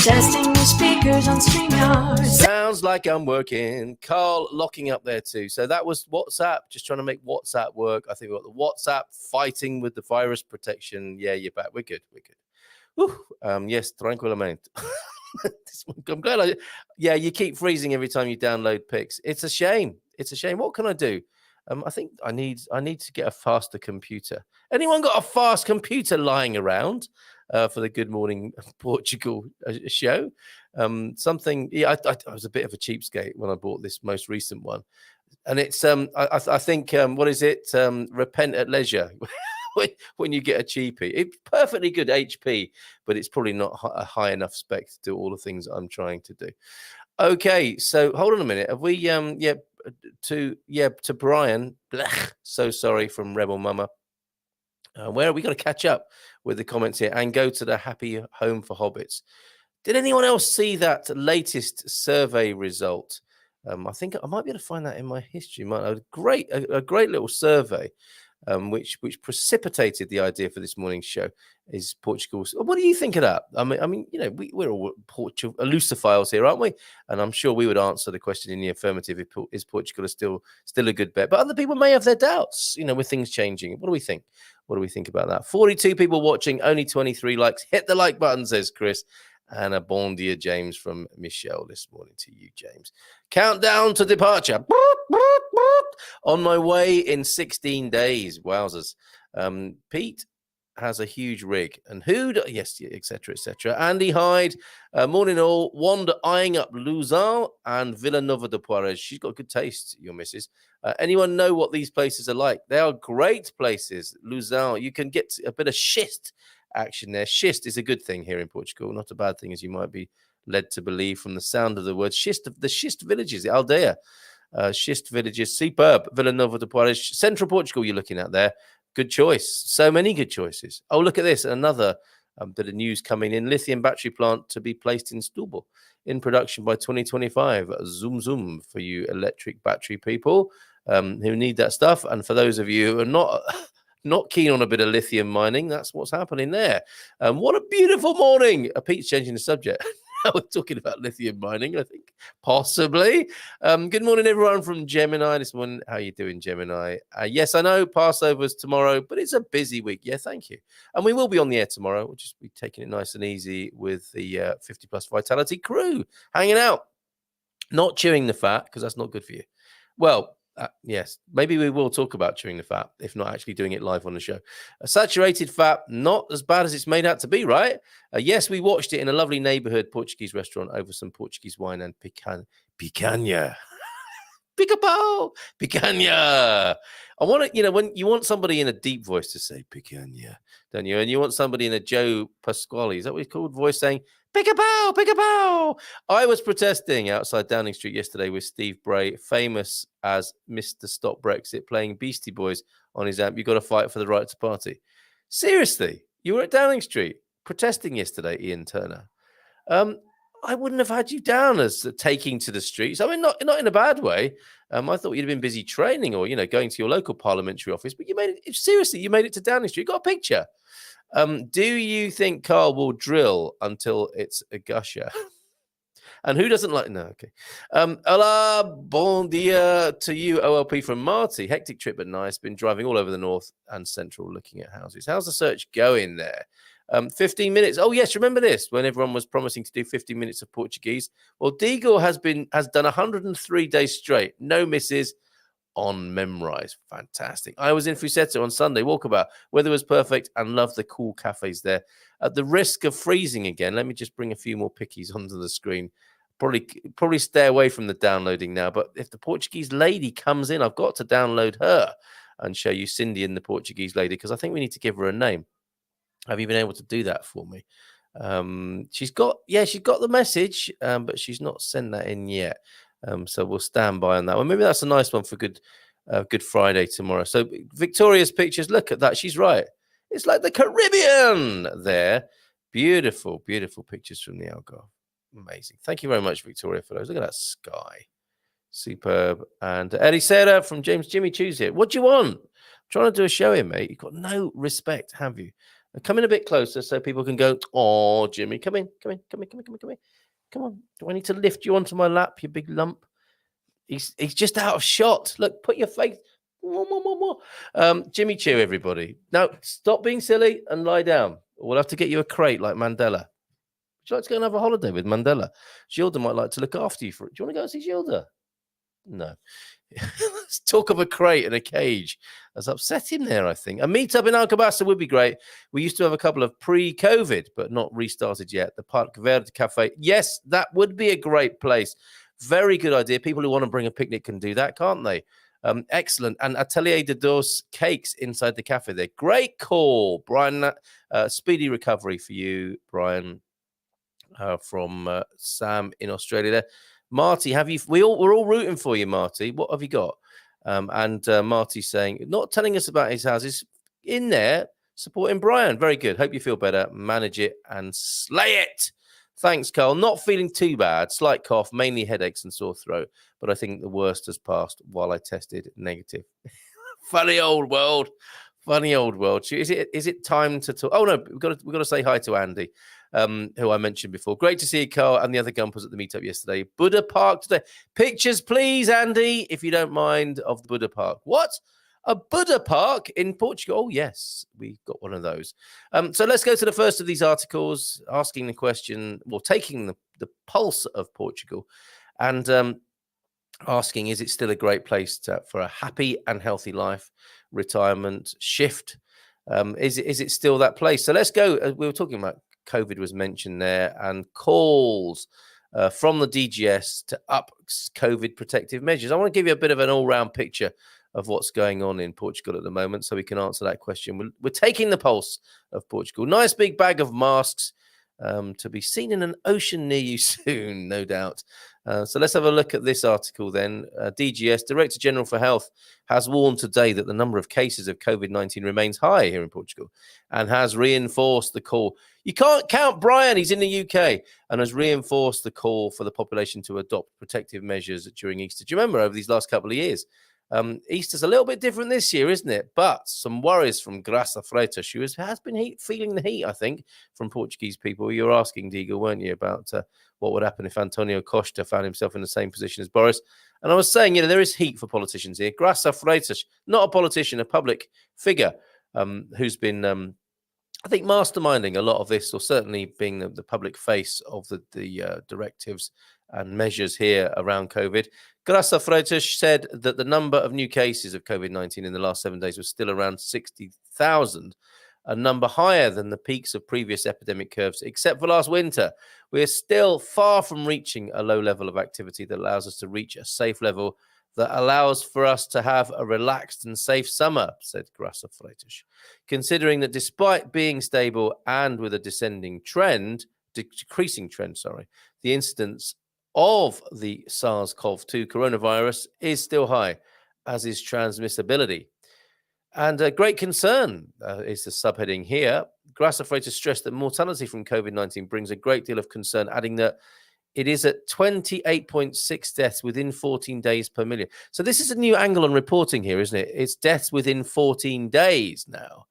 Testing the speakers on StreamYard. Sounds like I'm working. Carl locking up there too. So that was WhatsApp, just trying to make WhatsApp work. I think we've got the WhatsApp fighting with the virus protection. Yeah, you're back. We're good. Whew. Yes, tranquilamente. I'm glad you keep freezing every time you download pics. It's a shame. What can I do? I think I need to get a faster computer. Anyone got a fast computer lying around for the Good Morning Portugal show? Something. Yeah, I was a bit of a cheapskate when I bought this most recent one, and it's I think what is it? Repent at leisure. When you get a cheapie, it's perfectly good HP, but it's probably not a high enough spec to do all the things I'm trying to do. Okay, so hold on a minute. Have we to Brian? Blech, so sorry from Rebel Mama. Where are we going to catch up with the comments here and go to the Happy Home for Hobbits? Did anyone else see that latest survey result? I think I might be able to find that in my history. A great little survey. Which precipitated the idea for this morning's show is Portugal. What do you think of that? I mean, we're all Lucifophiles here, aren't we? And I'm sure we would answer the question in the affirmative. Is Portugal still a good bet? But other people may have their doubts, with things changing. What do we think? What do we think about that? 42 people watching, only 23 likes. Hit the like button, says Chris. And a bon dia, James, from Michelle this morning to you, James. Countdown to departure. On my way in 16 days. Wowzers. Pete has a huge rig. And yes, etc., etc. Andy Hyde, morning all. Wanda eyeing up Luzon and Villanova de Juarez. She's got good taste, your missus. Anyone know what these places are like? They are great places. Luzon, you can get a bit of schist action there. Schist is a good thing here in Portugal, not a bad thing as you might be led to believe from the sound of the word schist. The schist villages, the Aldea schist villages, superb. Villanova de Juarez, central Portugal. You're looking at there. Good choice. So many good choices. Oh, look at this. Another bit of news coming in. Lithium battery plant to be placed in Setúbal in production by 2025. Zoom zoom for you electric battery people who need that stuff, and for those of you who are not keen on a bit of lithium mining, that's what's happening there. What a beautiful morning. Pete's changing the subject. We're talking about lithium mining, I think, possibly. Good morning, everyone from Gemini this morning. How are you doing, Gemini? Yes, I know Passover's tomorrow, but it's a busy week. Yeah, thank you. And we will be on the air tomorrow. We'll just be taking it nice and easy with the 50 Plus Vitality crew, hanging out, not chewing the fat, because that's not good for you. Well, yes, maybe we will talk about chewing the fat, if not actually doing it live on the show. A saturated fat, not as bad as it's made out to be, right? Yes, we watched it in a lovely neighborhood Portuguese restaurant over some Portuguese wine and picanha. Pica-pow! Picanha! I want to, when you want somebody in a deep voice to say picanha, don't you? And you want somebody in a Joe Pasquale, is that what he's called, voice saying pica-pow, pica-pow? I was protesting outside Downing Street yesterday with Steve Bray, famous as Mr. Stop Brexit, playing Beastie Boys on his amp. You got to fight for the right to party. Seriously, you were at Downing Street protesting yesterday, Ian Turner. I wouldn't have had you down as taking to the streets. I mean, not in a bad way. I thought you'd have been busy training or, going to your local parliamentary office, but you made it, seriously, you made it to Downing Street. You got a picture. Do you think Carl will drill until it's a gusher? And who doesn't like... No, okay. Hola, bon dia to you, OLP from Marty. Hectic trip, but nice. Been driving all over the north and central looking at houses. How's the search going there? 15 minutes. Oh, yes. Remember this when everyone was promising to do 15 minutes of Portuguese? Well, Deagle has done 103 days straight. No misses on Memrise. Fantastic. I was in Fusetto on Sunday, walkabout. Weather was perfect and loved the cool cafes there. At the risk of freezing again, let me just bring a few more pickies onto the screen. Probably stay away from the downloading now. But if the Portuguese lady comes in, I've got to download her and show you Cindy and the Portuguese lady, because I think we need to give her a name. Have you been able to do that for me? She's got the message, but she's not sent that in yet. So we'll stand by on that one. Maybe that's a nice one for Good Friday tomorrow. So Victoria's pictures, look at that. She's right. It's like the Caribbean there. Beautiful, beautiful pictures from the Algarve. Amazing. Thank you very much, Victoria, for those. Look at that sky. Superb. And Eddie Serra from James Jimmy Chews here. What do you want? I'm trying to do a show here, mate. You've got no respect, have you? Come in a bit closer so people can go, oh, Jimmy, come in. Come on. Do I need to lift you onto my lap, you big lump? He's just out of shot. Look, put your face. More. Jimmy Chew, everybody. Now, stop being silly and lie down. We'll have to get you a crate like Mandela. Would you like to go and have a holiday with Mandela? Gilda might like to look after you for it. Do you want to go and see Gilda? No. Let's talk of a crate and a cage. That's upset him there, I think. A meetup in Alcobaça would be great. We used to have a couple of pre-COVID, but not restarted yet. The Parque Verde Cafe. Yes, that would be a great place. Very good idea. People who want to bring a picnic can do that, can't they? Excellent. And Atelier de Dos cakes inside the cafe there. Great call, Brian. Speedy recovery for you, Brian, from Sam in Australia there. Marty, we're all rooting for you, Marty. What have you got? And Marty's saying, not telling us about his houses, in there, supporting Brian. Very good. Hope you feel better. Manage it and slay it. Thanks, Carl. Not feeling too bad. Slight cough, mainly headaches and sore throat. But I think the worst has passed while I tested negative. Funny old world. Is it time to talk? Oh, no, we've got to say hi to Andy. Who I mentioned before. Great to see you, Carl, and the other Gumpers at the meetup yesterday. Buddha Park today. Pictures, please, Andy, if you don't mind, of the Buddha Park. What? A Buddha Park in Portugal? Oh, yes, we got one of those. So let's go to the first of these articles, asking the question, well, taking the pulse of Portugal, and asking, is it still a great place for a happy and healthy life, retirement, shift? Is it still that place? So let's go. We were talking about COVID was mentioned there, and calls from the DGS to up COVID protective measures. I want to give you a bit of an all-round picture of what's going on in Portugal at the moment so we can answer that question. We're taking the pulse of Portugal. Nice big bag of masks to be seen in an ocean near you soon, no doubt. So let's have a look at this article then. DGS, Director General for Health, has warned today that the number of cases of COVID-19 remains high here in Portugal and has reinforced the call. You can't count Brian, he's in the UK, and has reinforced the call for the population to adopt protective measures during Easter. Do you remember over these last couple of years? Easter's a little bit different this year, isn't it? But some worries from Graça Freitas, who has been feeling the heat, I think, from Portuguese people. You were asking, Deagle, weren't you, about what would happen if Antonio Costa found himself in the same position as Boris? And I was saying, there is heat for politicians here. Graça Freitas, not a politician, a public figure who's been, I think, masterminding a lot of this, or certainly being the public face of the directives and measures here around COVID. Graça Freitas said that the number of new cases of COVID-19 in the last 7 days was still around 60,000, a number higher than the peaks of previous epidemic curves, except for last winter. We're still far from reaching a low level of activity that allows us to reach a safe level that allows for us to have a relaxed and safe summer, said Graça Freitas, considering that despite being stable and with a decreasing trend, the incidence of the SARS-CoV-2 coronavirus is still high, as is transmissibility. And a great concern is the subheading here. Graça Freitas stressed that mortality from COVID-19 brings a great deal of concern, adding that it is at 28.6 deaths within 14 days per million. So this is a new angle on reporting here, isn't it? It's deaths within 14 days now,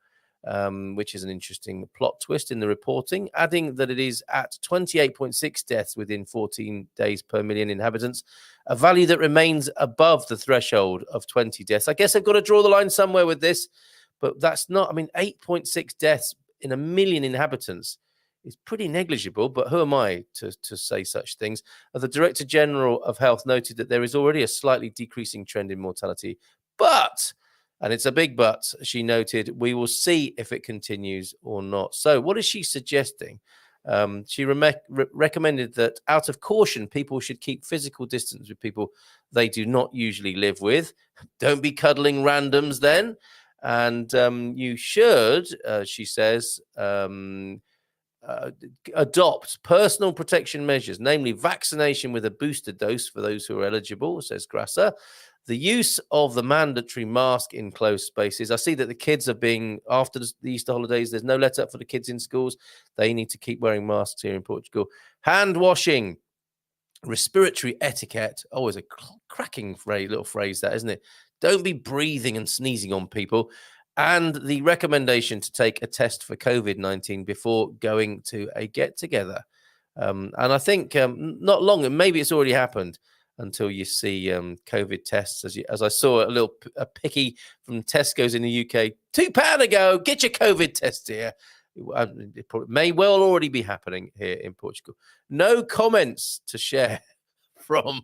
which is an interesting plot twist in the reporting, adding that it is at 28.6 deaths within 14 days per million inhabitants, a value that remains above the threshold of 20 deaths. I guess I've got to draw the line somewhere with this, but that's not, 8.6 deaths in a million inhabitants is pretty negligible, but who am I to say such things? The Director General of Health noted that there is already a slightly decreasing trend in mortality, but, and it's a big but, she noted, we will see if it continues or not. So what is she suggesting? She recommended that out of caution, people should keep physical distance with people they do not usually live with. Don't be cuddling randoms then. And you should, she says, adopt personal protection measures, namely vaccination with a booster dose for those who are eligible, says Grasser. The use of the mandatory mask in closed spaces. I see that the kids are being, after the Easter holidays, there's no let up for the kids in schools. They need to keep wearing masks here in Portugal. Hand washing, respiratory etiquette. Always a cracking little phrase, that, isn't it? Don't be breathing and sneezing on people. And the recommendation to take a test for COVID-19 before going to a get-together. And I think not long, and maybe it's already happened, until you see COVID tests. As I saw a picky from Tesco's in the UK, £2 ago, get your COVID test here. It may well already be happening here in Portugal. No comments to share from,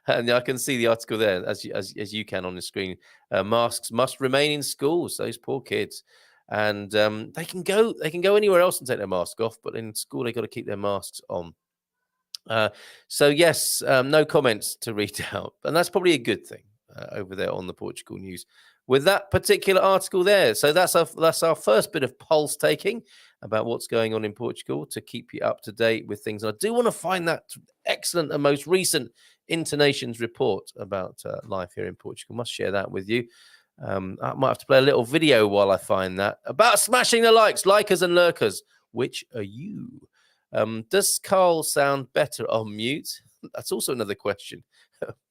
and I can see the article there as you can on the screen. Masks must remain in schools. Those poor kids, and they can go anywhere else and take their mask off, but in school they got to keep their masks on. So yes, no comments to read out, and that's probably a good thing over there on the Portugal news with that particular article there. So that's our first bit of pulse taking about what's going on in Portugal to keep you up to date with things. And I do want to find that excellent and most recent Internations report about life here in Portugal. Must share that with you. I might have to play a little video while I find that about smashing the likers and lurkers. Which are you? Does Carl sound better on mute? That's also another question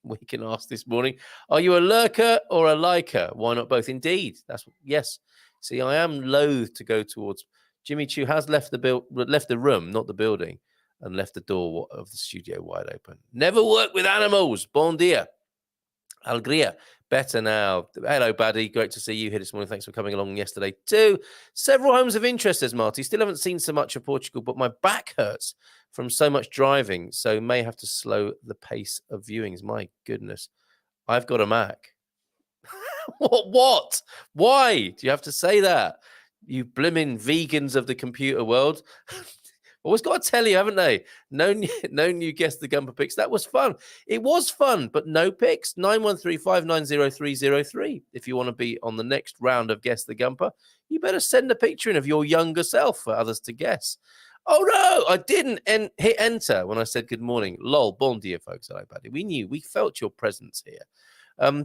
we can ask this morning. Are you a lurker or a liker? Why not both? Indeed. Yes. See, I am loath to go towards. Jimmy Chu has left the room, not the building, and left the door of the studio wide open. Never work with animals. Bon dia. Alegria. Better now. Hello, Buddy. Great to see you here this morning. Thanks for coming along yesterday too. Several homes of interest, says Marty. Still haven't seen so much of Portugal, but my back hurts from so much driving, so may have to slow the pace of viewings. My goodness. I've got a Mac. What? Why do you have to say that? You blimmin' vegans of the computer world. Always got to tell you, haven't they? No new Guess the Gumper picks. That was fun. It was fun, but no picks. 913-590-303. If you want to be on the next round of Guess the Gumper, you better send a picture in of your younger self for others to guess. Oh, no, I didn't hit enter when I said good morning. Lol, bon dia, folks. Hello, buddy. We felt your presence here.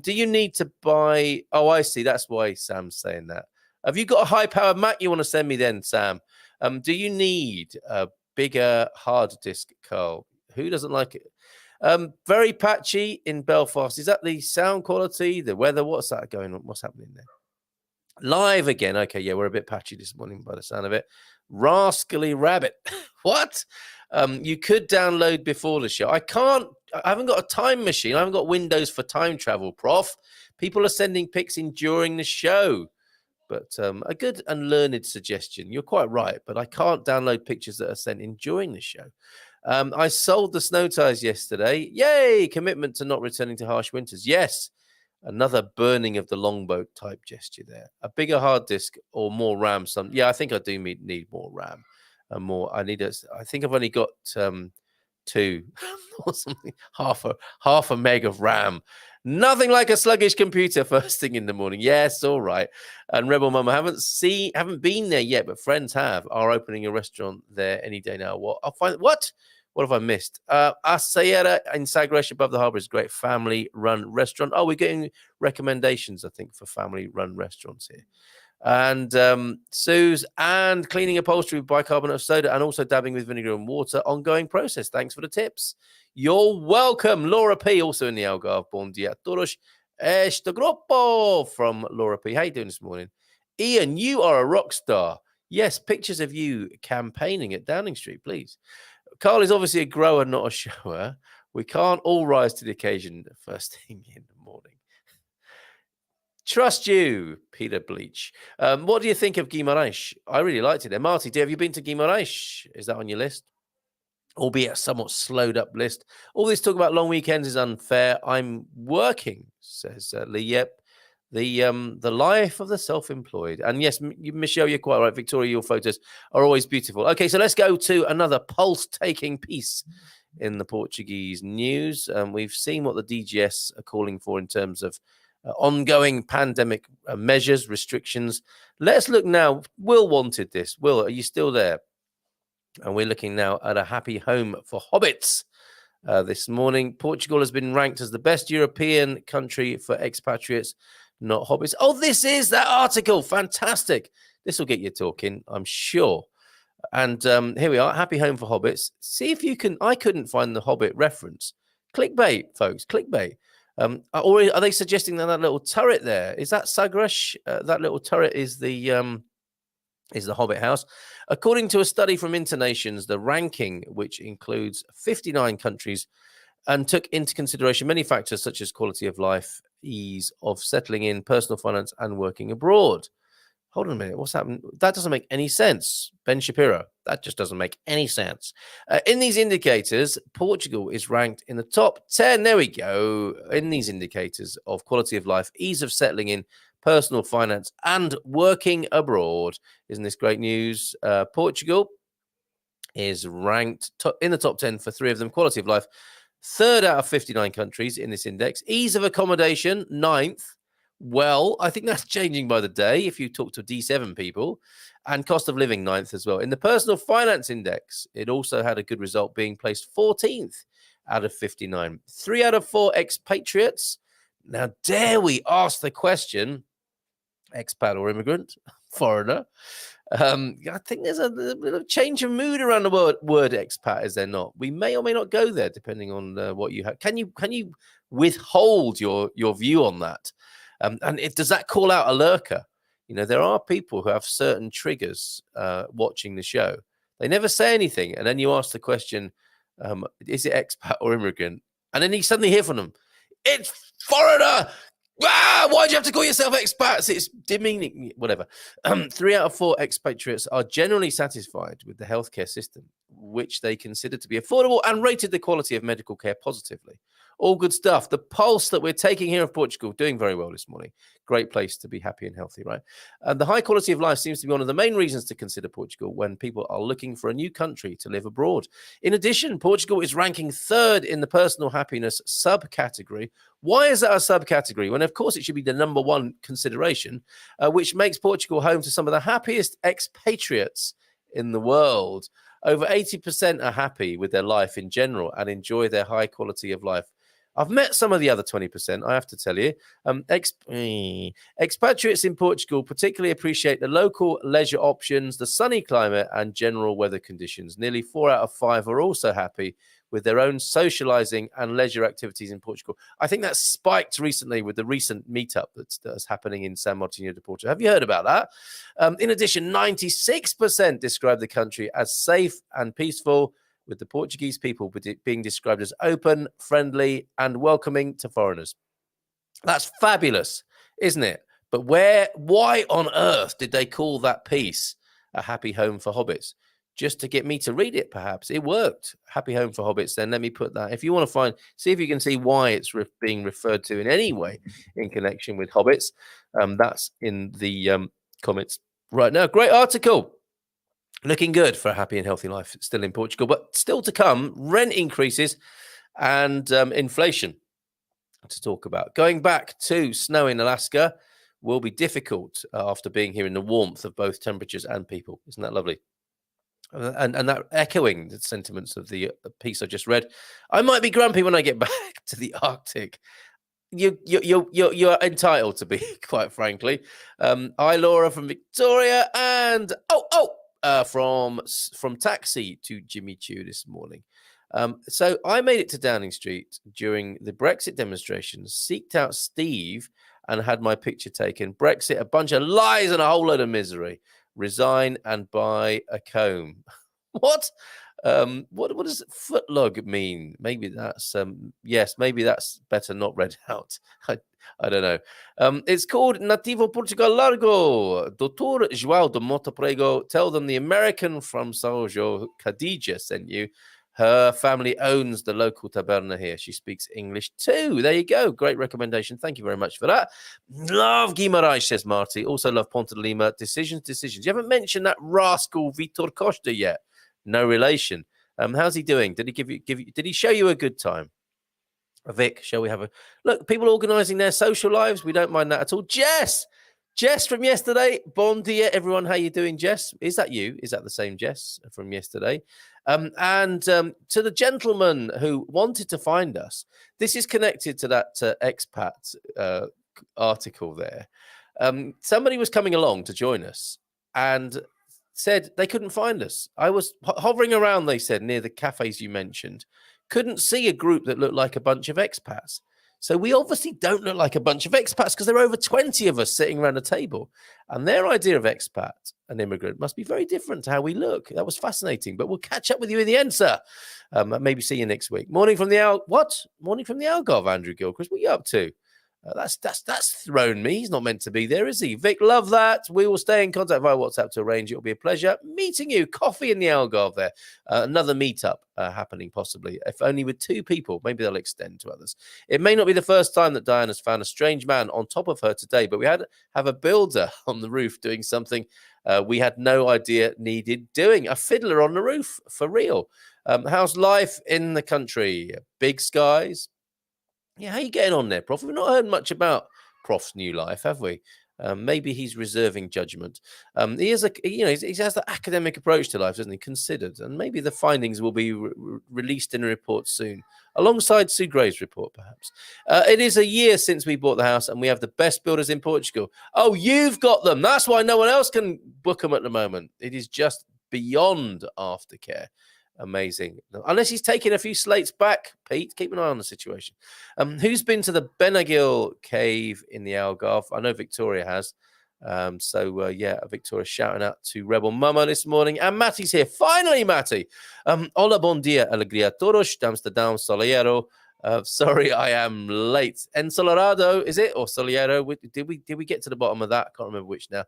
Do you need to buy... Oh, I see. That's why Sam's saying that. Have you got a high-powered Mac you want to send me then, Sam? Do you need a bigger hard disk, Carl? Who doesn't like it? Very patchy in Belfast. Is that the sound quality, the weather? What's that going on? What's happening there? Live again. Okay, yeah, we're a bit patchy this morning by the sound of it. Rascally Rabbit. What? You could download before the show. I haven't got a time machine. I haven't got Windows for time travel, Prof. People are sending pics in during the show. But a good and learned suggestion. You're quite right, but I can't download pictures that are sent in during the show. I sold the snow tires yesterday. Yay! Commitment to not returning to harsh winters. Yes. Another burning of the longboat type gesture there. A bigger hard disk or more RAM. Yeah, I think I do need more RAM. I think I've only got 2 or something. Half a meg of RAM. Nothing like a sluggish computer first thing in the morning. Yes, all right. And Rebel Mama, haven't been there yet, but friends are opening a restaurant there any day now. What have I missed? Aceira in Sagres above the harbour is a great family-run restaurant. Oh, we're getting recommendations, I think, for family-run restaurants here. And Sue's and cleaning upholstery with bicarbonate of soda and also dabbing with vinegar and water. Ongoing process. Thanks for the tips. You're welcome. Laura P. also in the Algarve. Bon dia a todos. Este grupo from Laura P. How you doing this morning? Ian, you are a rock star. Yes, pictures of you campaigning at Downing Street, please. Carl is obviously a grower, not a shower. We can't all rise to the occasion first thing in the morning. Trust you, Peter Bleach. What do you think of Guimarães? I really liked it there. Marty, have you been to Guimarães? Is that on your list? Albeit a somewhat slowed up list. All this talk about long weekends is unfair. I'm working, says Lee. Yep. The life of the self-employed. And yes, Michelle, you're quite right. Victoria, your photos are always beautiful. Okay, so let's go to another pulse-taking piece in the Portuguese news. We've seen what the DGS are calling for in terms of ongoing pandemic measures, restrictions. Let's look now. Will wanted this. Will, are you still there? And we're looking now at a happy home for hobbits. This morning, Portugal has been ranked as the best European country for expatriates, not hobbits. Oh, this is that article. Fantastic. This will get you talking, I'm sure. And here we are, happy home for hobbits. See if you can. I couldn't find the Hobbit reference. Clickbait, folks, clickbait. Or are they suggesting that little turret there? Is that Sagres? That little turret is the Hobbit house. According to a study from Internations, the ranking, which includes 59 countries and took into consideration many factors such as quality of life, ease of settling in, personal finance, and working abroad. Hold on a minute. What's happened? That doesn't make any sense. Ben Shapiro. That just doesn't make any sense. In these indicators, Portugal is ranked in the top 10. There we go. In these indicators of quality of life, ease of settling in, personal finance, and working abroad. Isn't this great news? Portugal is ranked in the top 10 for 3 of them. Quality of life, 3rd out of 59 countries in this index. Ease of accommodation, 9th. Well, I think that's changing by the day if you talk to D7 people. And cost of living, 9th as well. In the personal finance index, it also had a good result, being placed 14th out of 59. 3 out of 4 expatriates. Now, dare we ask the question, expat or immigrant, foreigner? I think there's a bit of change of mood around the word expat, is there not? We may or may not go there, depending on what you have. Can you withhold your view on that? And does that call out a lurker? You know, there are people who have certain triggers watching the show. They never say anything. And then you ask the question, is it expat or immigrant? And then you suddenly hear from them, it's foreigner. Ah, why do you have to call yourself expats? It's demeaning, whatever. 3 out of 4 expatriates are generally satisfied with the healthcare system, which they consider to be affordable, and rated the quality of medical care positively. All good stuff. The pulse that we're taking here of Portugal, doing very well this morning. Great place to be happy and healthy, right? And the high quality of life seems to be one of the main reasons to consider Portugal when people are looking for a new country to live abroad. In addition, Portugal is ranking 3rd in the personal happiness subcategory. Why is that a subcategory? When, of course, it should be the number 1 consideration, which makes Portugal home to some of the happiest expatriates in the world. Over 80% are happy with their life in general and enjoy their high quality of life. I've met some of the other 20%, I have to tell you. Expatriates in Portugal particularly appreciate the local leisure options, the sunny climate, and general weather conditions. Nearly 4 out of 5 are also happy with their own socializing and leisure activities in Portugal. I think that spiked recently with the recent meetup that's happening in San Martinho de Porto. Have you heard about that? In addition, 96% describe the country as safe and peaceful, with the Portuguese people being described as open, friendly, and welcoming to foreigners. That's fabulous, isn't it? But why on earth did they call that piece a happy home for hobbits? Just to get me to read it, perhaps. It worked. Happy home for hobbits. Then let me put that. If you want to see if you can see why it's being referred to in any way in connection with hobbits, that's in the comments right now. Great article. Looking good for a happy and healthy life still in Portugal, but still to come, rent increases and inflation to talk about. Going back to snow in Alaska will be difficult after being here in the warmth of both temperatures and people. Isn't that lovely? And that echoing the sentiments of the piece I just read. I might be grumpy when I get back to the Arctic. You're entitled to be, quite frankly. Hi, Laura from Victoria, and from Taxi to Jimmy Choo this morning. So I made it to Downing Street during the Brexit demonstrations, seeked out Steve and had my picture taken. Brexit, a bunch of lies and a whole load of misery. Resign and buy a comb. What? What does footlog mean? Maybe that's yes, maybe that's better not read out. I don't know. It's called Nativo Portugal Largo. Doutor João de Mota Prego. Tell them the American from São João, Khadija, sent you. Her family owns the local taberna here. She speaks English too. There you go. Great recommendation. Thank you very much for that. Love Guimarães, says Marty. Also love Ponte de Lima. Decisions. You haven't mentioned that rascal Vitor Costa yet. No relation. How's he doing? Did he give you? Did he show you a good time? Vic, shall we have a look? People organising their social lives. We don't mind that at all. Jess from yesterday. Bon dia, everyone. How you doing, Jess? Is that you? Is that the same Jess from yesterday? And to the gentleman who wanted to find us, this is connected to that expat article there. Somebody was coming along to join us and said they couldn't find us. I was hovering around, they said, near the cafes you mentioned. Couldn't see a group that looked like a bunch of expats. So we obviously don't look like a bunch of expats because there are over 20 of us sitting around a table. And their idea of expat, an immigrant, must be very different to how we look. That was fascinating. But we'll catch up with you in the end, sir. Maybe see you next week. Morning from the Algarve, Andrew Gilchrist. What are you up to? That's thrown me. He's not meant to be there, is he? Vic, love that. We will stay in contact via WhatsApp to arrange. It'll be a pleasure meeting you. Coffee in the Algarve there. Another meetup happening possibly, if only with 2 people. Maybe they'll extend to others. It may not be the first time that Diana's found a strange man on top of her today, but we have a builder on the roof doing something we had no idea needed doing. A fiddler on the roof, for real. How's life in the country? Big skies? Yeah, how are you getting on there, Prof? We've not heard much about Prof's new life, have we? Maybe he's reserving judgment. He has he has the academic approach to life, doesn't he? Considered, and maybe the findings will be released in a report soon, alongside Sue Gray's report, perhaps. It is a year since we bought the house, and we have the best builders in Portugal. Oh, you've got them. That's why no one else can book them at the moment. It is just beyond aftercare. Amazing. Unless he's taking a few slates back, Pete, keep an eye on the situation. Who's been to the Benagil cave in the Algarve? I know Victoria has. Yeah, Victoria shouting out to Rebel Mama this morning. And Matty's here. Finally, Matty. Hola, bon dia, alegria todos, Amsterdam, Solero. Sorry, I am late. Ensolarado, is it? Or Soliero? Did we get to the bottom of that? I can't remember which now.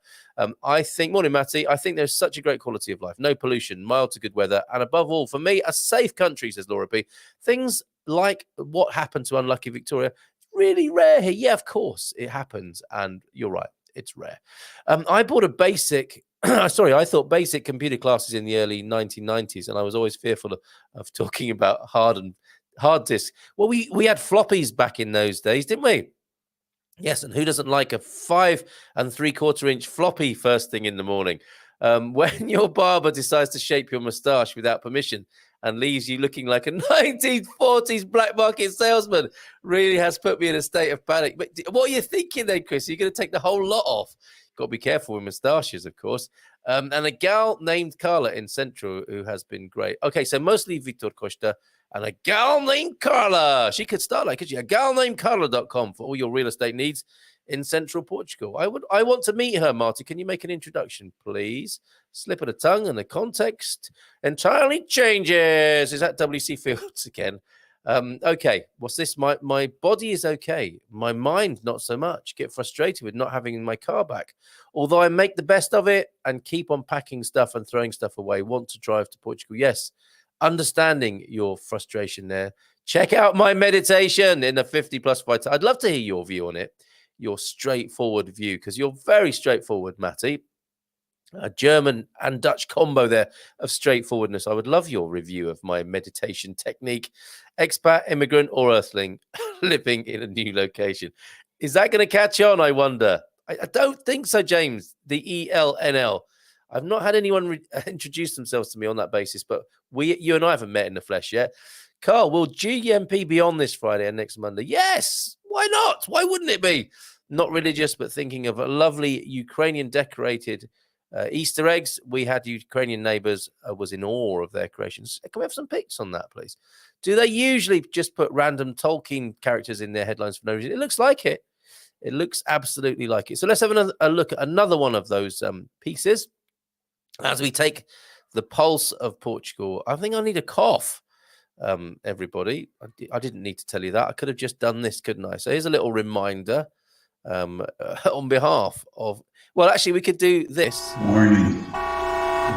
I think, morning, Matty. I think there's such a great quality of life. No pollution, mild to good weather. And above all, for me, a safe country, says Laura B. Things like what happened to unlucky Victoria, really rare here. Yeah, of course, it happens. And you're right. It's rare. I bought a basic... I thought basic computer classes in the early 1990s. And I was always fearful of talking about hard disk. Well, we had floppies back in those days, didn't we? Yes, and who doesn't like a 5 3/4 inch floppy first thing in the morning? When your barber decides to shape your moustache without permission and leaves you looking like a 1940s black market salesman, really has put me in a state of panic. But what are you thinking then, Chris? Are you going to take the whole lot off? Got to be careful with moustaches, of course. And a gal named Carla in Central who has been great. Okay, so mostly Vitor Costa and a gal named Carla. She could start like, could she? A gal named Carla.com for all your real estate needs in Central Portugal. I want to meet her, Marty. Can you make an introduction, please? Slip of the tongue and the context entirely changes. Is that WC Fields again? Okay, what's this? My body is okay. My mind, not so much. Get frustrated with not having my car back. Although I make the best of it and keep on packing stuff and throwing stuff away. Want to drive to Portugal. Yes, understanding your frustration there. Check out my meditation in the 50 plus vital. I'd love to hear your view on it, your straightforward view, because you're very straightforward, Matty. A German and Dutch combo there of straightforwardness. I would love your review of my meditation technique. Expat, immigrant, or earthling living in a new location. Is that going to catch on, I wonder? I don't think so, James. The ELNL. I've not had anyone introduce themselves to me on that basis, but you and I haven't met in the flesh yet. Carl, will GMP be on this Friday and next Monday? Yes. Why not? Why wouldn't it be? Not religious, but thinking of a lovely Ukrainian decorated Easter eggs. We had Ukrainian neighbors, was in awe of their creations. Can we have some pics on that, please? Do they usually just put random Tolkien characters in their headlines for no reason? It looks like it. It looks absolutely like it. So let's have a look at another one of those pieces as we take the pulse of Portugal. I think I need a cough, everybody. I didn't need to tell you that. I could have just done this, couldn't I? So here's a little reminder on behalf of... Well, actually, we could do this. Warning.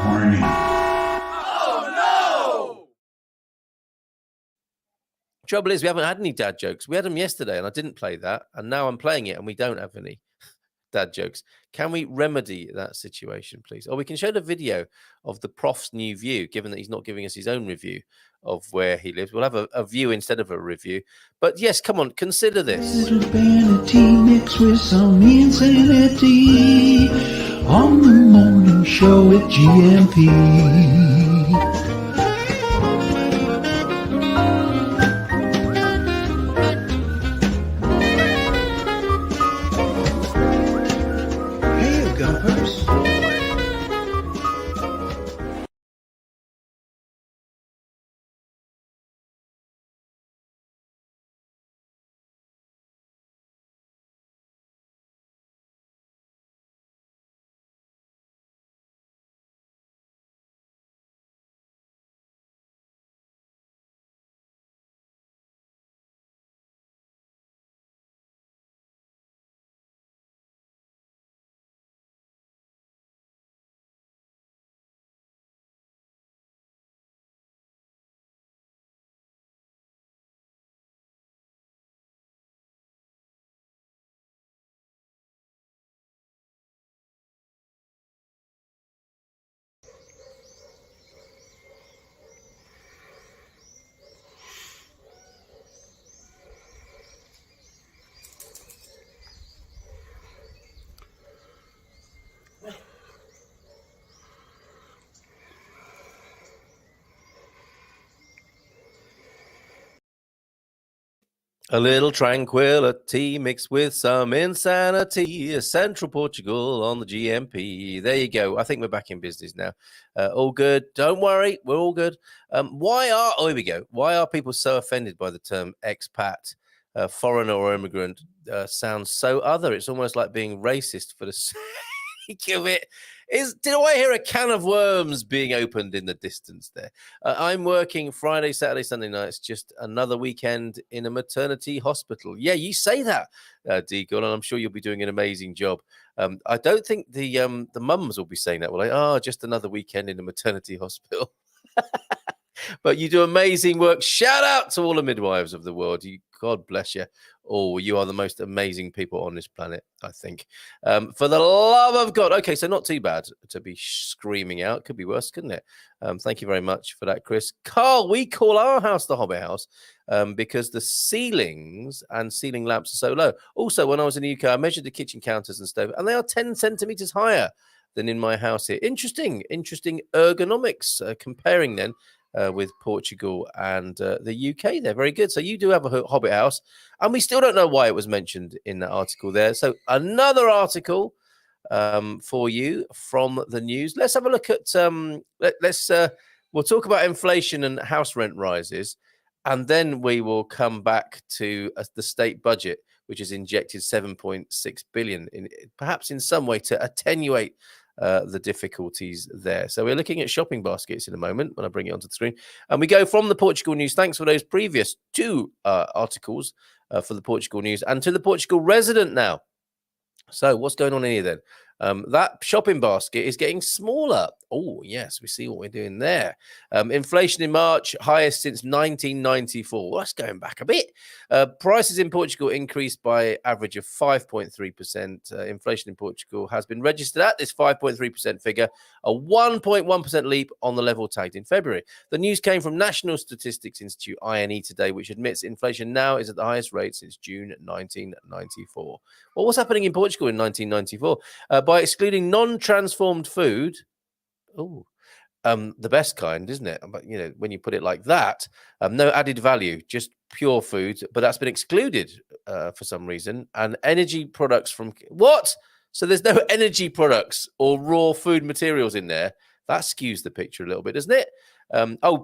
Warning. Trouble is, we haven't had any dad jokes. We had them yesterday, and I didn't play that. And now I'm playing it, and we don't have any dad jokes. Can we remedy that situation, please? Or we can show the video of the prof's new view, given that he's not giving us his own review of where he lives. We'll have a view instead of a review. But yes, come on, consider this. Little vanity mixed with some insanity on the morning show at GMP. A little tranquility mixed with some insanity. Central Portugal on the GMP. There you go. I think we're back in business now. All good. Don't worry. We're all good. Oh, here we go. Why are people so offended by the term expat? Foreigner or immigrant sounds so other. It's almost like being racist for the sake of it. Did I hear a can of worms being opened in the distance there? I'm working Friday, Saturday, Sunday nights, just another weekend in a maternity hospital. Yeah, you say that, Deagle, and I'm sure you'll be doing an amazing job. I don't think the mums will be saying that. Well, like, just another weekend in a maternity hospital. But you do amazing work. Shout out to all the midwives of the world. God bless you. Oh, you are the most amazing people on this planet, I think. For the love of God. Okay, so not too bad to be screaming out. Could be worse, couldn't it? Thank you very much for that, Chris. Carl, we call our house the Hobbit House because the ceilings and ceiling lamps are so low. Also, when I was in the UK, I measured the kitchen counters and stove, and they are 10 centimeters higher than in my house here. Interesting ergonomics comparing then with Portugal and the UK. They're very good. So you do have a Hobbit house, and we still don't know why it was mentioned in that article there. So another article for you from the news. Let's have a look at we'll talk about inflation and house rent rises, and then we will come back to the state budget, which has injected 7.6 billion in, perhaps in some way, to attenuate the difficulties there. So we're looking at shopping baskets in a moment when I bring it onto the screen. And we go from the Portugal news. Thanks for those previous two articles for the Portugal news, and to the Portugal resident now. So what's going on in here then? That shopping basket is getting smaller. Oh, yes, we see what we're doing there. Inflation in March, highest since 1994. Well, that's going back a bit. Prices in Portugal increased by average of 5.3%. Inflation in Portugal has been registered at this 5.3% figure, a 1.1% leap on the level tagged in February. The news came from National Statistics Institute, INE, today, which admits inflation now is at the highest rate since June 1994. Well, what's happening in Portugal in 1994? By excluding non-transformed food, the best kind, isn't it? But you know, when you put it like that, no added value, just pure food. But that's been excluded for some reason. And energy products from what? So there's no energy products or raw food materials in there. That skews the picture a little bit, doesn't it?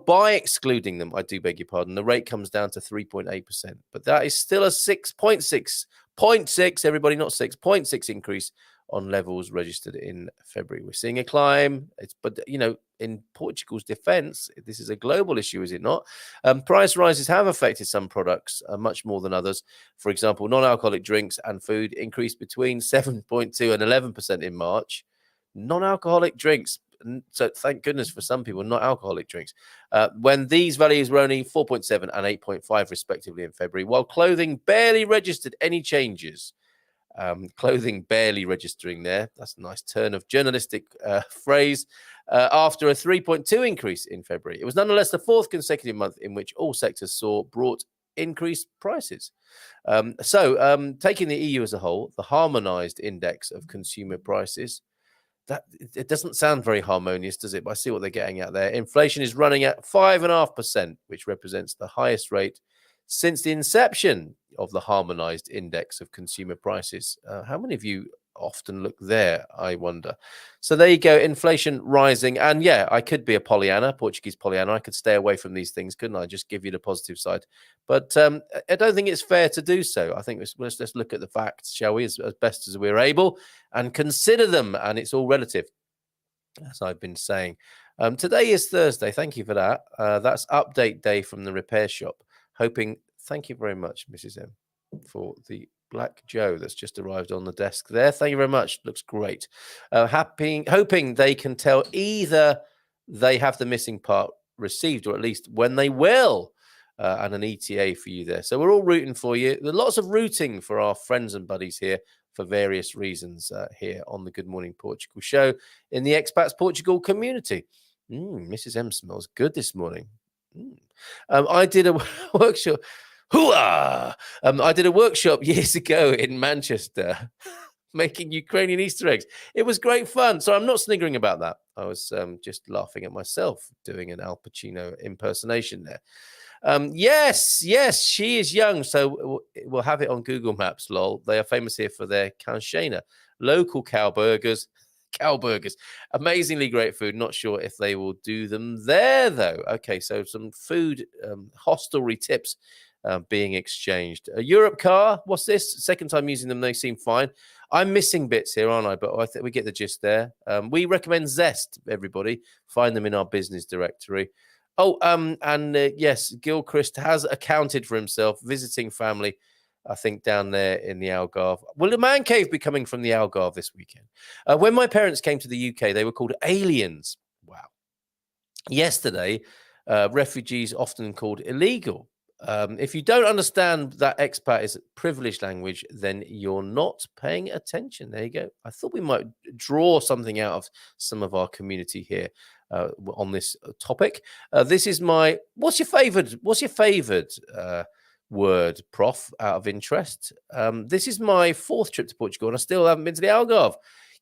By excluding them, I do beg your pardon, the rate comes down to 3.8%. But that is still a 6.6, everybody, not 6.6 increase on levels registered in February. We're seeing a climb. But in Portugal's defense, this is a global issue, is it not? Price rises have affected some products much more than others. For example, non-alcoholic drinks and food increased between 7.2 and 11% in March. Non-alcoholic drinks. So thank goodness for some people, not alcoholic drinks. When these values were only 4.7 and 8.5 respectively in February, while clothing barely registered any changes. Clothing barely registering there. That's a nice turn of journalistic phrase. After a 3.2 increase in February. It was nonetheless the fourth consecutive month in which all sectors saw brought increased prices. Taking the EU as a whole, the harmonized index of consumer prices, that it doesn't sound very harmonious, does it? But I see what they're getting at there. Inflation is running at 5.5%, which represents the highest rate since the inception of the harmonized index of consumer prices. How many of you often look there, I wonder? So there you go, inflation rising. And yeah, I could be a Pollyanna, Portuguese Pollyanna. I could stay away from these things, couldn't I? Just give you the positive side. But I don't think it's fair to do so. I think let's look at the facts, shall we, as best as we're able, and consider them. And it's all relative, as I've been saying. Today is Thursday. Thank you for that. That's update day from the repair shop. Thank you very much, Mrs. M, for the Black Joe that's just arrived on the desk there. Thank you very much. Looks great. Hoping they can tell either they have the missing part received or at least when they will, and an ETA for you there. So we're all rooting for you. There's lots of rooting for our friends and buddies here for various reasons here on the Good Morning Portugal show in the Expats Portugal community. Mrs. M smells good this morning. I did a workshop. I did a workshop years ago in Manchester making Ukrainian Easter eggs. It was great fun. So I'm not sniggering about that. I was just laughing at myself doing an Al Pacino impersonation there. Yes, she is young. So we'll have it on Google Maps, lol. They are famous here for their canchena, local cow burgers. Amazingly great food. Not sure if they will do them there, though. Okay, so some food hostelry tips being exchanged. A Europe car, what's this? Second time using them, they seem fine. I'm missing bits here, aren't I? But I think we get the gist there. We recommend Zest, everybody. Find them in our business directory. Yes, Gilchrist has accounted for himself, visiting family, I think, down there in the Algarve. Will the man cave be coming from the Algarve this weekend? When my parents came to the UK, they were called aliens. Wow. Yesterday, refugees often called illegal. If you don't understand that expat is privileged language, then you're not paying attention. There you go. I thought we might draw something out of some of our community here on this topic. This is my. What's your favorite word, Prof? Out of interest. This is my fourth trip to Portugal, and I still haven't been to the Algarve.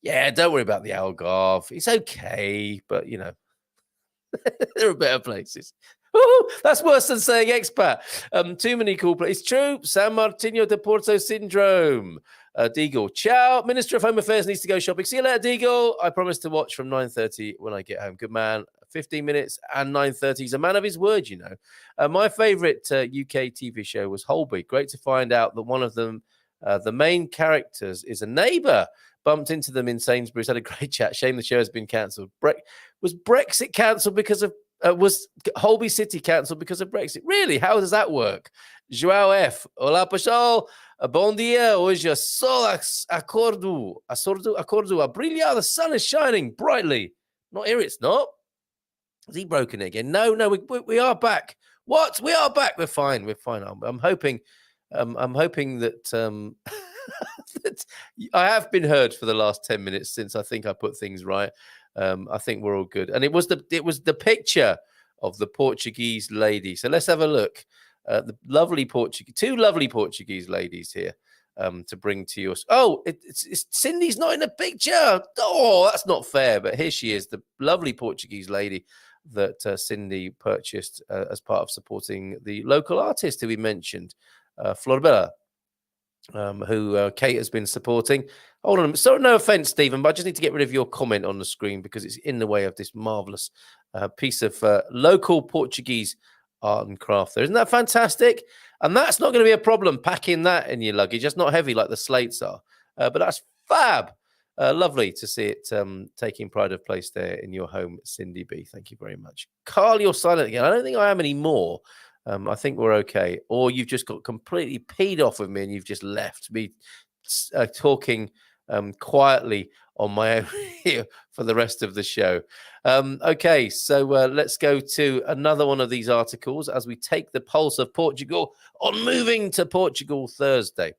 Yeah, don't worry about the Algarve. It's okay, but there are better places. Ooh, that's worse than saying expat. Too many cool places. It's true. San Martino de Porto syndrome. Deagle. Ciao. Minister of Home Affairs needs to go shopping. See you later, Deagle. I promise to watch from 9:30 when I get home. Good man. 15 minutes and 9:30. He's a man of his word, My favorite UK TV show was Holby. Great to find out that one of them, the main characters, is a neighbour. Bumped into them in Sainsbury's. Had a great chat. Shame the show has been cancelled. Was Brexit cancelled because of... was Holby City cancelled because of Brexit? Really? How does that work? João F. Olá, pessoal. Bom dia. Hoje o sol acordo a brilhar. The sun is shining brightly. Not here, it's not. Has he broken it again? No, we are back. What? We are back. We're fine. I'm hoping that that I have been heard for the last 10 minutes since I think I put things right. I think we're all good. And it was the picture of the Portuguese lady. So let's have a look. The two lovely Portuguese ladies here to bring to you. Oh, it's Cindy's not in the picture. Oh, that's not fair. But here she is, the lovely Portuguese lady that Cindy purchased as part of supporting the local artist who we mentioned, Florbella. Who Kate has been supporting. Hold on. So no offense, Stephen, but I just need to get rid of your comment on the screen because it's in the way of this marvelous piece of local Portuguese art and craft there. Isn't that fantastic? And that's not going to be a problem packing that in your luggage. It's not heavy like the slates are, but that's fab. Lovely to see it taking pride of place there in your home, Cindy B. Thank you very much. Carl, you're silent again. I don't think I am anymore. I think we're okay. Or you've just got completely peed off with me and you've just left me talking quietly on my own here for the rest of the show. Okay, so let's go to another one of these articles as we take the pulse of Portugal on moving to Portugal Thursday.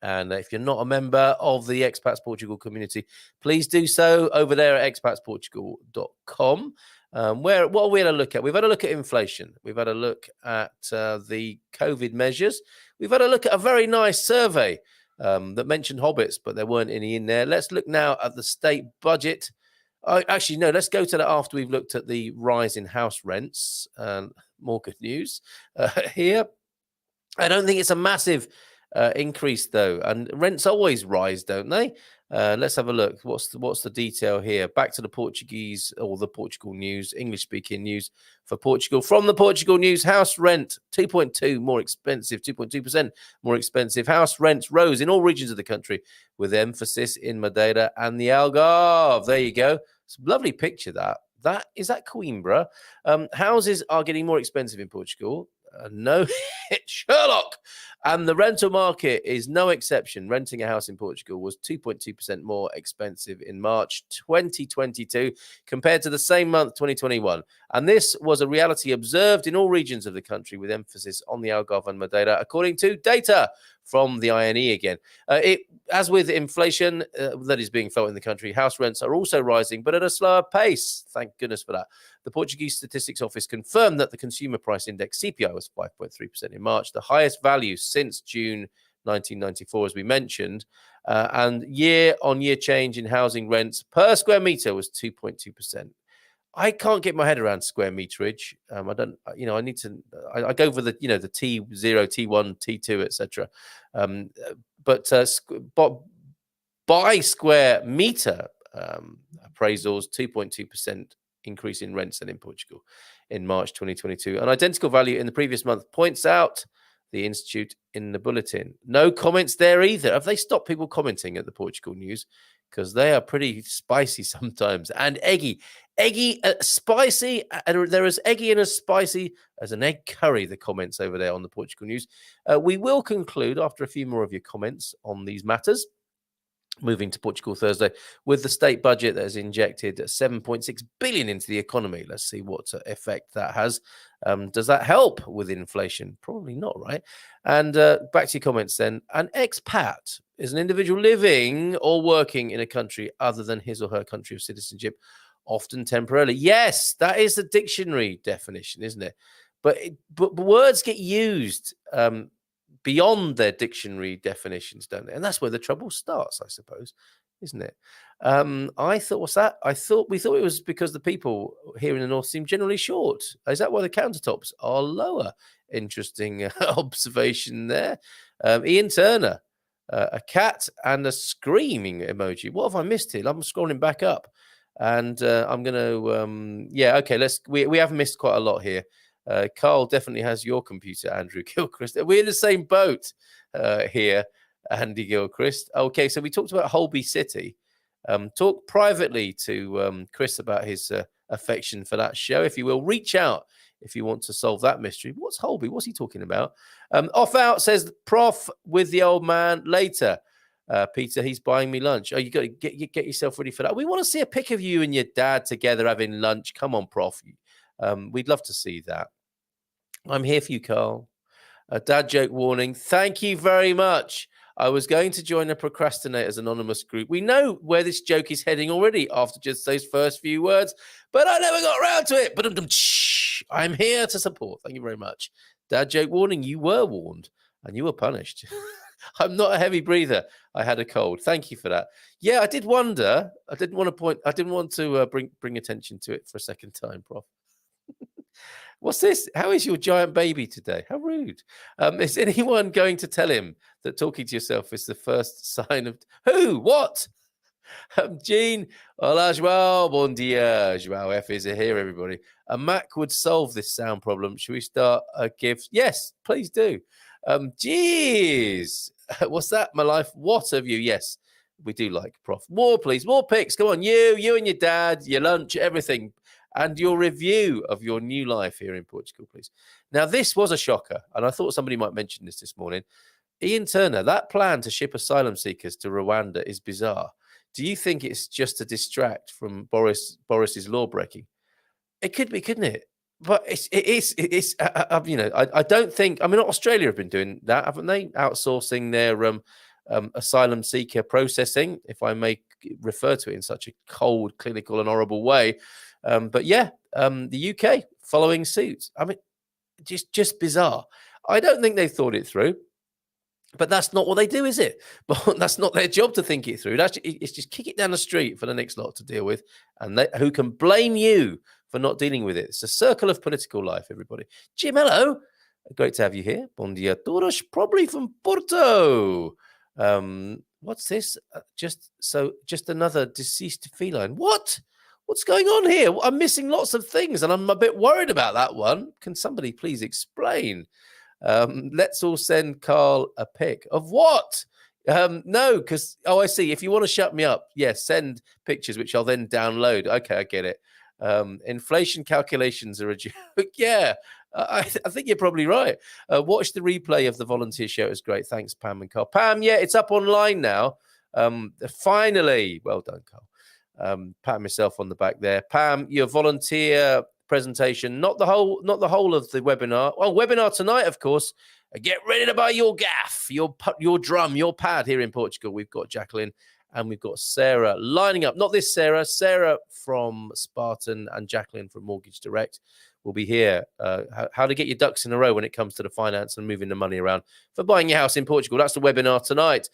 And if you're not a member of the Expats Portugal community, please do so over there at expatsportugal.com. What are we going to look at? We've had a look at inflation. We've had a look at the COVID measures. We've had a look at a very nice survey that mentioned hobbits, but there weren't any in there. Let's look now at the state budget. Actually, no, let's go to that after we've looked at the rise in house rents. More good news here. I don't think it's a massive increase though, and rents always rise, don't they? Let's have a look. What's the detail here? Back to the Portuguese or the Portugal news, English speaking news for Portugal. From the Portugal news, house rent 2.2% more expensive. More expensive. House rents rose in all regions of the country, with emphasis in Madeira and the Algarve. There you go. It's a lovely picture. That is that Coimbra. Houses are getting more expensive in Portugal. No, Sherlock. And the rental market is no exception. Renting a house in Portugal was 2.2% more expensive in March 2022 compared to the same month 2021. And this was a reality observed in all regions of the country, with emphasis on the Algarve and Madeira, according to data from the INE again. As with inflation that is being felt in the country, house rents are also rising, but at a slower pace. Thank goodness for that. The Portuguese Statistics Office confirmed that the Consumer Price Index, CPI, was 5.3% in March, the highest value since June 1994, as we mentioned. And year-on-year change in housing rents per square metre was 2.2%. I can't get my head around square meterage. I don't, I need to. I go for the T0, T1, T2, etc. But by square meter appraisals, 2.2% increase in rents in Portugal in March 2022. An identical value in the previous month, points out the Institute in the bulletin. No comments there either. Have they stopped people commenting at the Portugal news? Because they are pretty spicy sometimes and eggy, spicy. And they're as eggy and as spicy as an egg curry, the comments over there on the Portugal news. We will conclude after a few more of your comments on these matters. Moving to Portugal Thursday with the state budget that has injected 7.6 billion into the economy. Let's see what effect that has. Does that help with inflation? Probably not, right? And back to your comments then. An expat is an individual living or working in a country other than his or her country of citizenship, often temporarily. Yes, that is the dictionary definition, isn't it? But words get used beyond their dictionary definitions, don't they? And that's where the trouble starts, I suppose, isn't it? I thought, what's that? We thought it was because the people here in the north seem generally short. Is that why the countertops are lower? Interesting observation there. Ian Turner, a cat and a screaming emoji. What have I missed here? I'm scrolling back up, and I'm going to, okay. We have missed quite a lot here. Carl definitely has your computer, Andrew Gilchrist. We're in the same boat here, Andy Gilchrist. Okay, so we talked about Holby City. Talk privately to Chris about his affection for that show, if you will. Reach out if you want to solve that mystery. What's Holby? What's he talking about? Off Out says, Prof with the old man later. Peter, he's buying me lunch. Oh, you got to get yourself ready for that. We want to see a pic of you and your dad together having lunch. Come on, Prof. We'd love to see that. I'm here for you, Carl. A dad joke warning. Thank you very much. I was going to join a Procrastinators Anonymous group. We know where this joke is heading already after just those first few words, but I never got around to it. But I'm here to support. Thank you very much. Dad joke warning. You were warned and you were punished. I'm not a heavy breather. I had a cold. Thank you for that. Yeah, I did wonder. I didn't want to bring attention to it for a second time, Prof. What's this? How is your giant baby today? How rude. Is anyone going to tell him that talking to yourself is the first sign of... Who? What? Jean. Hola, João. Bon dia. João F is here, everybody. A Mac would solve this sound problem. Should we start a gift? Yes, please do. Jeez. What's that, my life? What of you? Yes. We do like, Prof. More, please. More pics. Come on, you and your dad, your lunch, everything, and your review of your new life here in Portugal, please. Now, this was a shocker, and I thought somebody might mention this morning. Ian Turner, that plan to ship asylum seekers to Rwanda is bizarre. Do you think it's just to distract from Boris's law breaking? It could be, couldn't it? But I don't think. I mean, Australia have been doing that, haven't they? Outsourcing their asylum seeker processing, if I may refer to it in such a cold, clinical, and horrible way. But yeah, the UK following suit. I mean, just bizarre. I don't think they've thought it through. But that's not what they do, is it? But that's not their job to think it through. It's just kick it down the street for the next lot to deal with. And who can blame you for not dealing with it? It's a circle of political life, everybody. Jim, hello. Great to have you here. Bom dia todos, probably from Porto. What's this? Just another deceased feline. What? What's going on here? I'm missing lots of things, and I'm a bit worried about that one. Can somebody please explain? Let's all send Carl a pic of what? No, because, I see. If you want to shut me up, yes, send pictures, which I'll then download. Okay, I get it. Inflation calculations are a joke. Yeah, I think you're probably right. Watch the replay of the volunteer show. It was great. Thanks, Pam and Carl. Pam, yeah, it's up online now. Finally. Well done, Carl. Pat myself on the back there. Pam, your volunteer presentation, not the whole of the webinar. Well, webinar tonight, of course. Get ready to buy your gaff, your drum, your pad here in Portugal. We've got Jacqueline and we've got Sarah lining up. Not this Sarah from Spartan and Jacqueline from Mortgage Direct will be here. How to get your ducks in a row when it comes to the finance and moving the money around for buying your house in Portugal. That's the webinar tonight.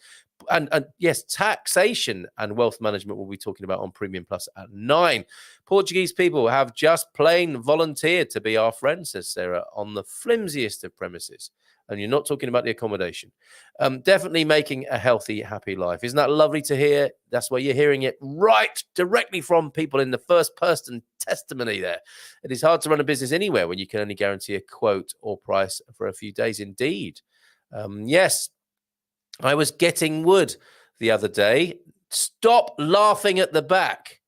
And yes, taxation and wealth management we'll be talking about on Premium Plus at 9. Portuguese people have just plain volunteered to be our friends, says Sarah, on the flimsiest of premises. And you're not talking about the accommodation. Definitely making a healthy, happy life. Isn't that lovely to hear? That's where you're hearing it right directly from people in the first person testimony there. It is hard to run a business anywhere when you can only guarantee a quote or price for a few days. Indeed. Yes. I was getting wood the other day. Stop laughing at the back.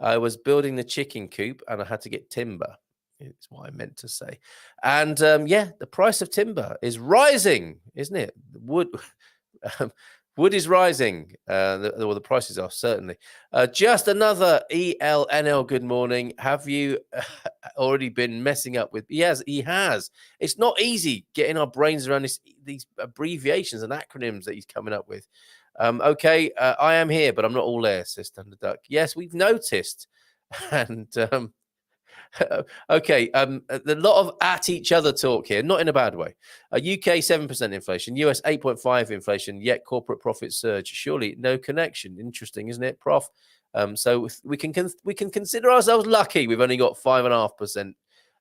I was building the chicken coop and I had to get timber. It's what I meant to say. And the price of timber is rising, isn't it? Wood is rising. The prices are certainly. Just another ELNL. Good morning. Have you already been messing up with? He has. It's not easy getting our brains around these abbreviations and acronyms that he's coming up with. Okay, I am here, but I'm not all there, says Thunder Duck. Yes, we've noticed. And okay, a lot of at each other talk here, not in a bad way. UK 7% inflation, US 8.5 inflation, yet corporate profits surge. Surely no connection. Interesting, isn't it, Prof? So we can consider ourselves lucky. We've only got 5.5%,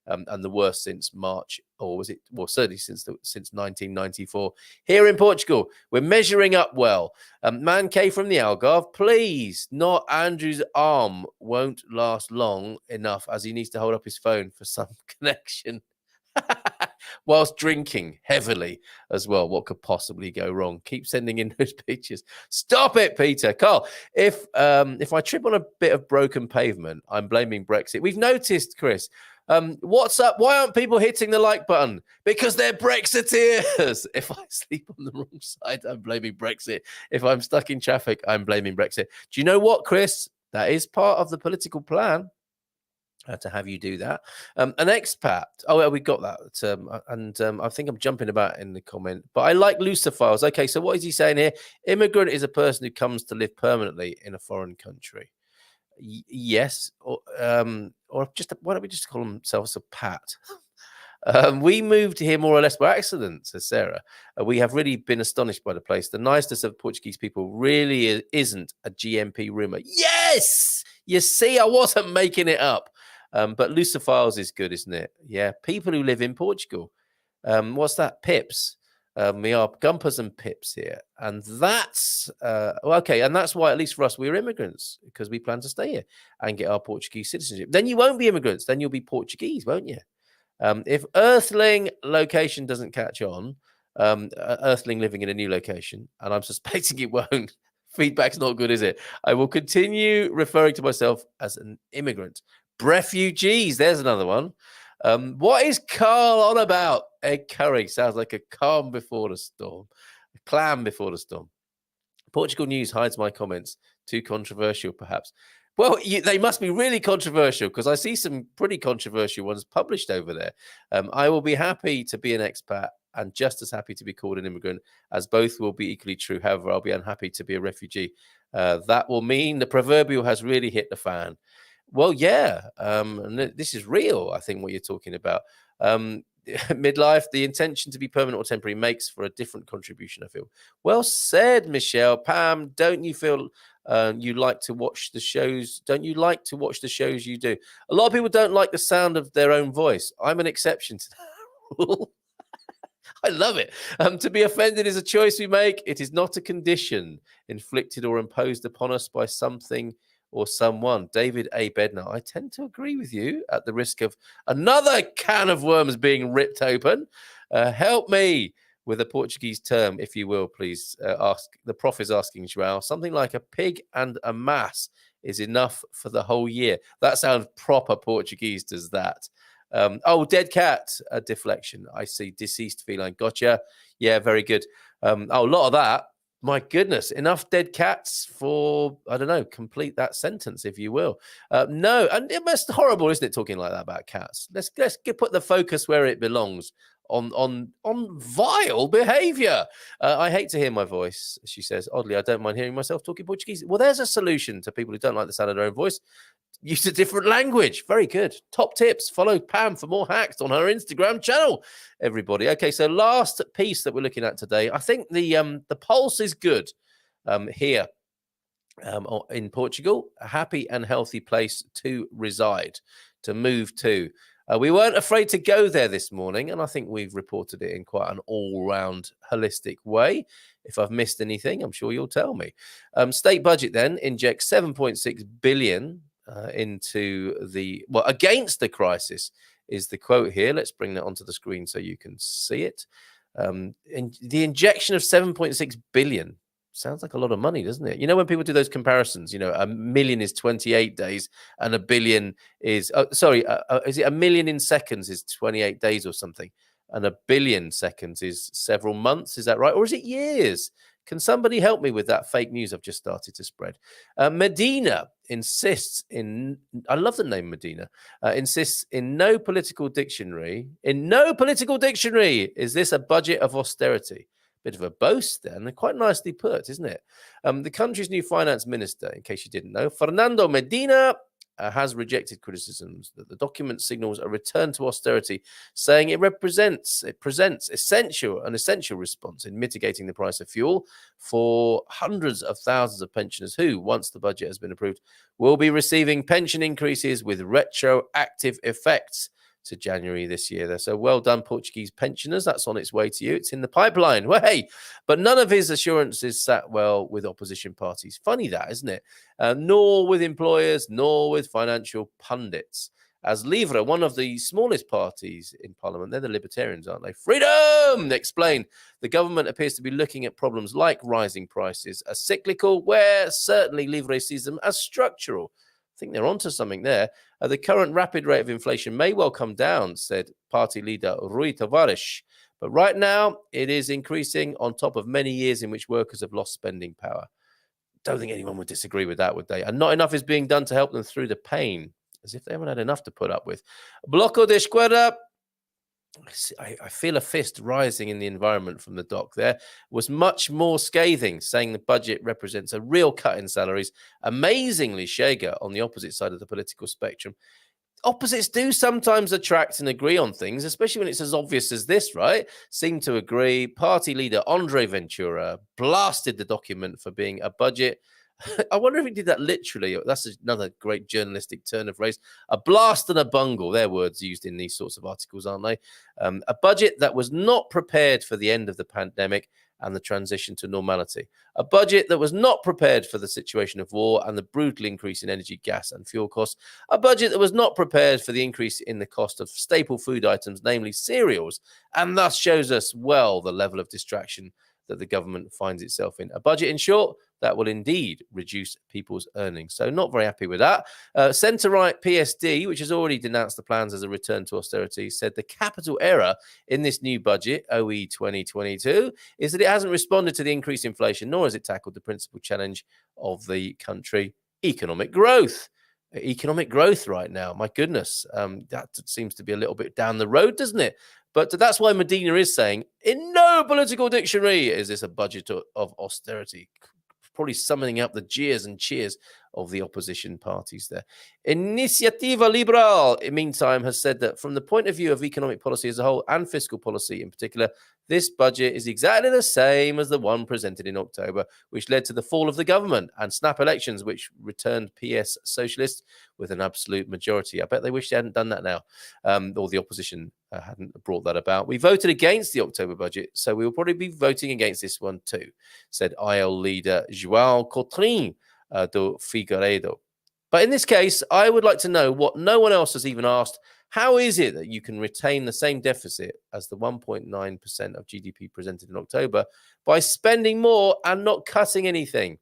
and the worst since March, or was it? Well, certainly since 1994 here in Portugal. We're measuring up well. Man K from the Algarve, please. Not Andrew's arm won't last long enough as he needs to hold up his phone for some connection. Whilst drinking heavily as well. What could possibly go wrong? Keep sending in those pictures. Stop it, Peter. Carl, if I trip on a bit of broken pavement, I'm blaming Brexit. We've noticed, Chris. What's up? Why aren't people hitting the like button? Because they're Brexiteers. If I sleep on the wrong side, I'm blaming Brexit. If I'm stuck in traffic, I'm blaming Brexit. Do you know what, Chris? That is part of the political plan. To have you do that. An expat. Oh, well, we got that. I think I'm jumping about in the comment, but I like Luciphiles. Okay, so what is he saying here? Immigrant is a person who comes to live permanently in a foreign country. Yes, or just why don't we just call themselves a pat? We moved here more or less by accident, says Sarah. We have really been astonished by the place. The niceness of Portuguese people really isn't a GMP rumor. Yes, you see, I wasn't making it up. But Luciphiles is good, isn't it? Yeah, people who live in Portugal. What's that? Pips. We are Gumpers and Pips here. And that's, okay, and that's why, at least for us, we're immigrants, because we plan to stay here and get our Portuguese citizenship. Then you won't be immigrants. Then you'll be Portuguese, won't you? If Earthling location doesn't catch on, Earthling living in a new location, and I'm suspecting it won't Feedback's not good, is it? I will continue referring to myself as an immigrant. Refugees, there's another one. What is Carl on about? Egg curry sounds like a calm before the storm. A clam before the storm. Portugal News hides my comments. Too controversial, perhaps. Well, they must be really controversial because I see some pretty controversial ones published over there. I will be happy to be an expat and just as happy to be called an immigrant, as both will be equally true. However, I'll be unhappy to be a refugee. That will mean the proverbial has really hit the fan. Well, yeah, and this is real, I think, what you're talking about. Midlife, the intention to be permanent or temporary makes for a different contribution, I feel. Well said, Michelle. Pam, don't you feel you like to watch the shows? Don't you like to watch the shows you do? A lot of people don't like the sound of their own voice. I'm an exception to that rule. I love it. To be offended is a choice we make. It is not a condition inflicted or imposed upon us by something or someone. David A. Bednar, I tend to agree with you at the risk of another can of worms being ripped open. Help me with a Portuguese term, if you will, please. The prof is asking, Joao, something like a pig and a mass is enough for the whole year. That sounds proper Portuguese, does that? Dead cat, a deflection. I see deceased feline. Gotcha. Yeah, very good. A lot of that. My goodness, enough dead cats for, I don't know, complete that sentence, if you will. No, and it's horrible, isn't it, talking like that about cats? Let's put the focus where it belongs, on vile behavior. I hate to hear my voice, she says. Oddly, I don't mind hearing myself talking Portuguese. Well, there's a solution to people who don't like the sound of their own voice. Use a different language. Very good. Top tips. Follow Pam for more hacks on her Instagram channel, everybody. Okay, so last piece that we're looking at today. I think the pulse is good here in Portugal. A happy and healthy place to reside, to move to. We weren't afraid to go there this morning, and I think we've reported it in quite an all-round holistic way. If I've missed anything, I'm sure you'll tell me. State budget then injects 7.6 billion into against the crisis is the quote here. Let's bring that onto the screen so you can see it. And the injection of 7.6 billion sounds like a lot of money, doesn't it? You know, when people do those comparisons, you know, a million is 28 days and a billion is, is it a million in seconds is 28 days or something? And a billion seconds is several months. Is that right? Or is it years? Can somebody help me with that fake news I've just started to spread? Medina insists in, I love the name Medina, insists in no political dictionary. In no political dictionary is this a budget of austerity. Bit of a boast then, and quite nicely put, isn't it? The country's new finance minister, in case you didn't know, Fernando Medina, has rejected criticisms that the document signals a return to austerity, saying it presents an essential response in mitigating the price of fuel for hundreds of thousands of pensioners who, once the budget has been approved, will be receiving pension increases with retroactive effects to January this year. So well done, Portuguese pensioners. That's on its way to you. It's in the pipeline. Well, hey, but none of his assurances sat well with opposition parties. Funny that, isn't it? Nor with employers, nor with financial pundits. As Livre, one of the smallest parties in Parliament, they're the Libertarians, aren't they? Freedom! Explain. The government appears to be looking at problems like rising prices as cyclical, where certainly Livre sees them as structural. I think they're onto something there. The current rapid rate of inflation may well come down, said party leader Rui Tavares. But right now, it is increasing on top of many years in which workers have lost spending power. Don't think anyone would disagree with that, would they? And not enough is being done to help them through the pain, as if they haven't had enough to put up with. Bloco de Esquerda. I feel a fist rising in the environment from the doc there, was much more scathing, saying the budget represents a real cut in salaries. Amazingly, Chega on the opposite side of the political spectrum. Opposites do sometimes attract and agree on things, especially when it's as obvious as this, right? Seem to agree. Party leader Andre Ventura blasted the document for being a budget. I wonder if he did that literally. That's another great journalistic turn of phrase. A blast and a bungle. They're words used in these sorts of articles, aren't they? A budget that was not prepared for the end of the pandemic and the transition to normality. A budget that was not prepared for the situation of war and the brutal increase in energy, gas and fuel costs. A budget that was not prepared for the increase in the cost of staple food items, namely cereals, and thus shows us well the level of distraction that the government finds itself in. A budget, in short, that will indeed reduce people's earnings. So not very happy with that. Centre-right PSD, which has already denounced the plans as a return to austerity, said the capital error in this new budget, OE 2022, is that it hasn't responded to the increased inflation, nor has it tackled the principal challenge of the country, economic growth. Economic growth right now, my goodness, that seems to be a little bit down the road, doesn't it? But that's why Medina is saying, in no political dictionary is this a budget of austerity. Probably summoning up the jeers and cheers of the opposition parties there. Iniciativa Liberal, in the meantime, has said that from the point of view of economic policy as a whole and fiscal policy in particular, this budget is exactly the same as the one presented in October, which led to the fall of the government and snap elections, which returned PS socialists with an absolute majority. I bet they wish they hadn't done that now, or the opposition hadn't brought that about. We voted against the October budget, so we will probably be voting against this one too, said IL leader João Coutrinho do Figueiredo. But in this case, I would like to know what no one else has even asked. How is it that you can retain the same deficit as the 1.9% of GDP presented in October by spending more and not cutting anything?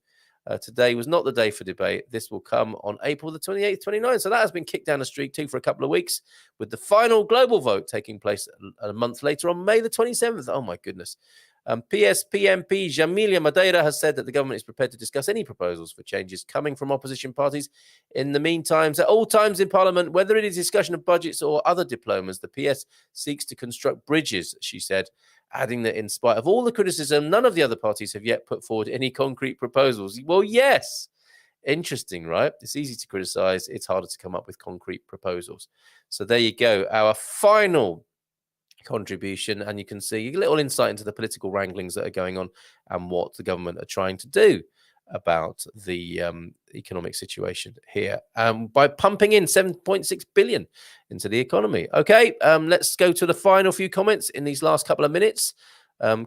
Today was not the day for debate. This will come on April the 28th, 29th. So that has been kicked down the street too for a couple of weeks, with the final global vote taking place a month later on May the 27th. Oh, my goodness. PSPMP Jamilia Madeira has said that the government is prepared to discuss any proposals for changes coming from opposition parties. In the meantime, at all times in Parliament, whether it is discussion of budgets or other diplomas, the PS seeks to construct bridges, she said, adding that in spite of all the criticism, none of the other parties have yet put forward any concrete proposals. Well, yes. Interesting, right? It's easy to criticize. It's harder to come up with concrete proposals. So there you go. Our final contribution, and you can see a little insight into the political wranglings that are going on and what the government are trying to do about the economic situation here by pumping in 7.6 billion into the economy. Okay, let's go to the final few comments in these last couple of minutes.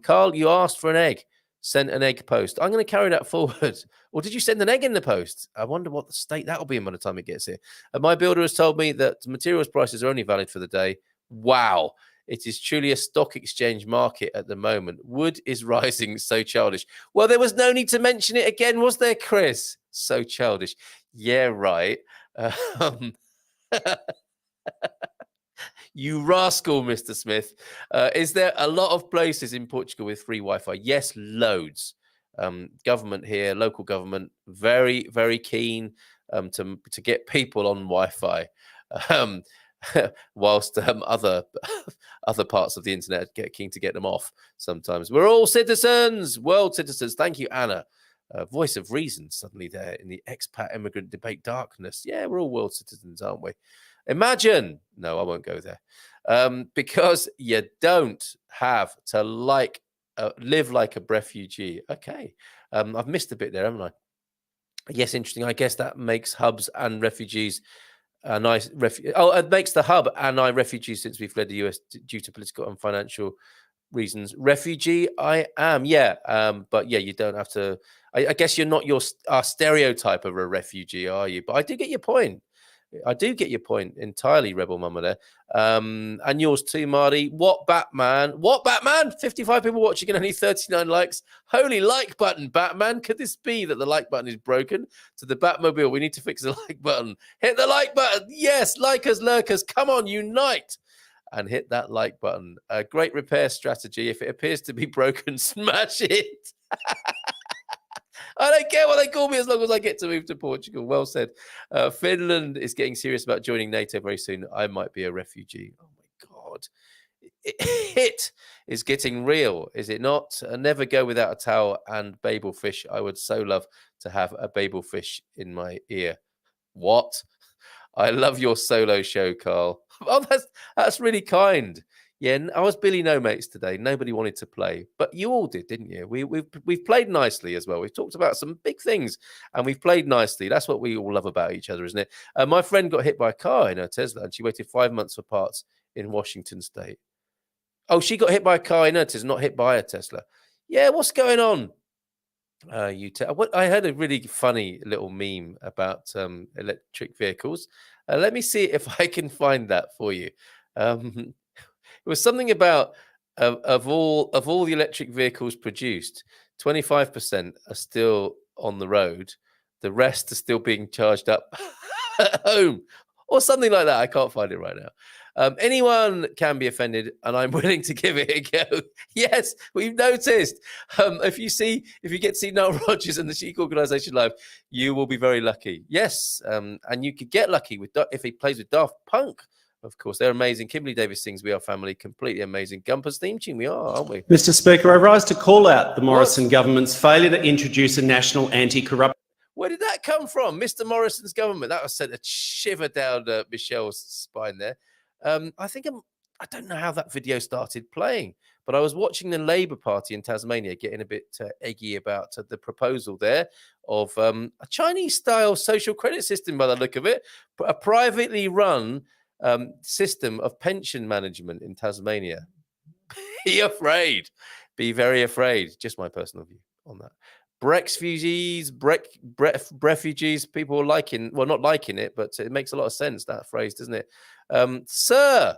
Carl, you asked for an egg, sent an egg post. I'm going to carry that forward. Or did you send an egg in the post? I wonder what the state that'll be in by the time it gets here. My builder has told me that materials prices are only valid for the day. Wow. It is truly a stock exchange market at the moment. Wood is rising. So childish. Well, there was no need to mention it again, was there, Chris? So childish. Yeah, right. You rascal, Mr. Smith. Is there a lot of places in Portugal with free Wi-Fi? Yes, loads. Government here, local government, very, very keen to get people on Wi-Fi. Whilst other parts of the internet get keen to get them off sometimes. We're all citizens, world citizens. Thank you, Anna. Voice of reason suddenly there in the expat immigrant debate darkness. Yeah, we're all world citizens, aren't we? Imagine. No, I won't go there. Because you don't have to live like a refugee. Okay. I've missed a bit there, haven't I? Yes, interesting. I guess that makes hubs and refugees it makes the hub and refugees since we fled the US due to political and financial reasons. Refugee, I am, yeah. But yeah, you don't have to. I guess you're not our stereotype of a refugee, are you? But I do get your point. I do get your point entirely, Rebel Mama there. And yours too, Marty. What Batman? 55 people watching and only 39 likes. Holy like button, Batman. Could this be that the like button is broken? To the Batmobile, we need to fix the like button. Hit the like button. Yes, likers, lurkers, come on, unite. And hit that like button. A great repair strategy. If it appears to be broken, smash it. I don't care what they call me as long as I get to move to Portugal. Well said. Finland is getting serious about joining NATO very soon. I might be a refugee. Oh, my God. It is getting real, is it not? Never go without a towel and babel fish. I would so love to have a babel fish in my ear. What? I love your solo show, Carl. Oh, that's really kind. Yeah, I was Billy No Mates today. Nobody wanted to play, but you all did, didn't you? We've played nicely as well. We've talked about some big things, and we've played nicely. That's what we all love about each other, isn't it? My friend got hit by a car in her Tesla, and she waited 5 months for parts in Washington State. Oh, she got hit by a car in her Tesla, not hit by a Tesla. Yeah, what's going on? I heard a really funny little meme about electric vehicles. Let me see if I can find that for you. It was something about of all the electric vehicles produced, 25% are still on the road. The rest are still being charged up at home or something like that. I can't find it right now. Anyone can be offended, and I'm willing to give it a go. Yes, we've noticed. If you get to see Noel Rogers and the Chic Organisation live, you will be very lucky. Yes, and you could get lucky if he plays with Daft Punk. Of course, they're amazing. Kimberly Davis sings "We Are Family," completely amazing. Gumpers theme tune, we are, aren't we? Mr. Speaker, I rise to call out the Morrison government's failure to introduce a national anti-corruption. Where did that come from? Mr. Morrison's government. That was sent a shiver down Michelle's spine there. I don't know how that video started playing, but I was watching the Labour Party in Tasmania getting a bit eggy about the proposal there of a Chinese-style social credit system, by the look of it, a privately run system of pension management in Tasmania. Be afraid. Be very afraid. Just my personal view on that. Refugees, people not liking it, but it makes a lot of sense, that phrase, doesn't it? Sir,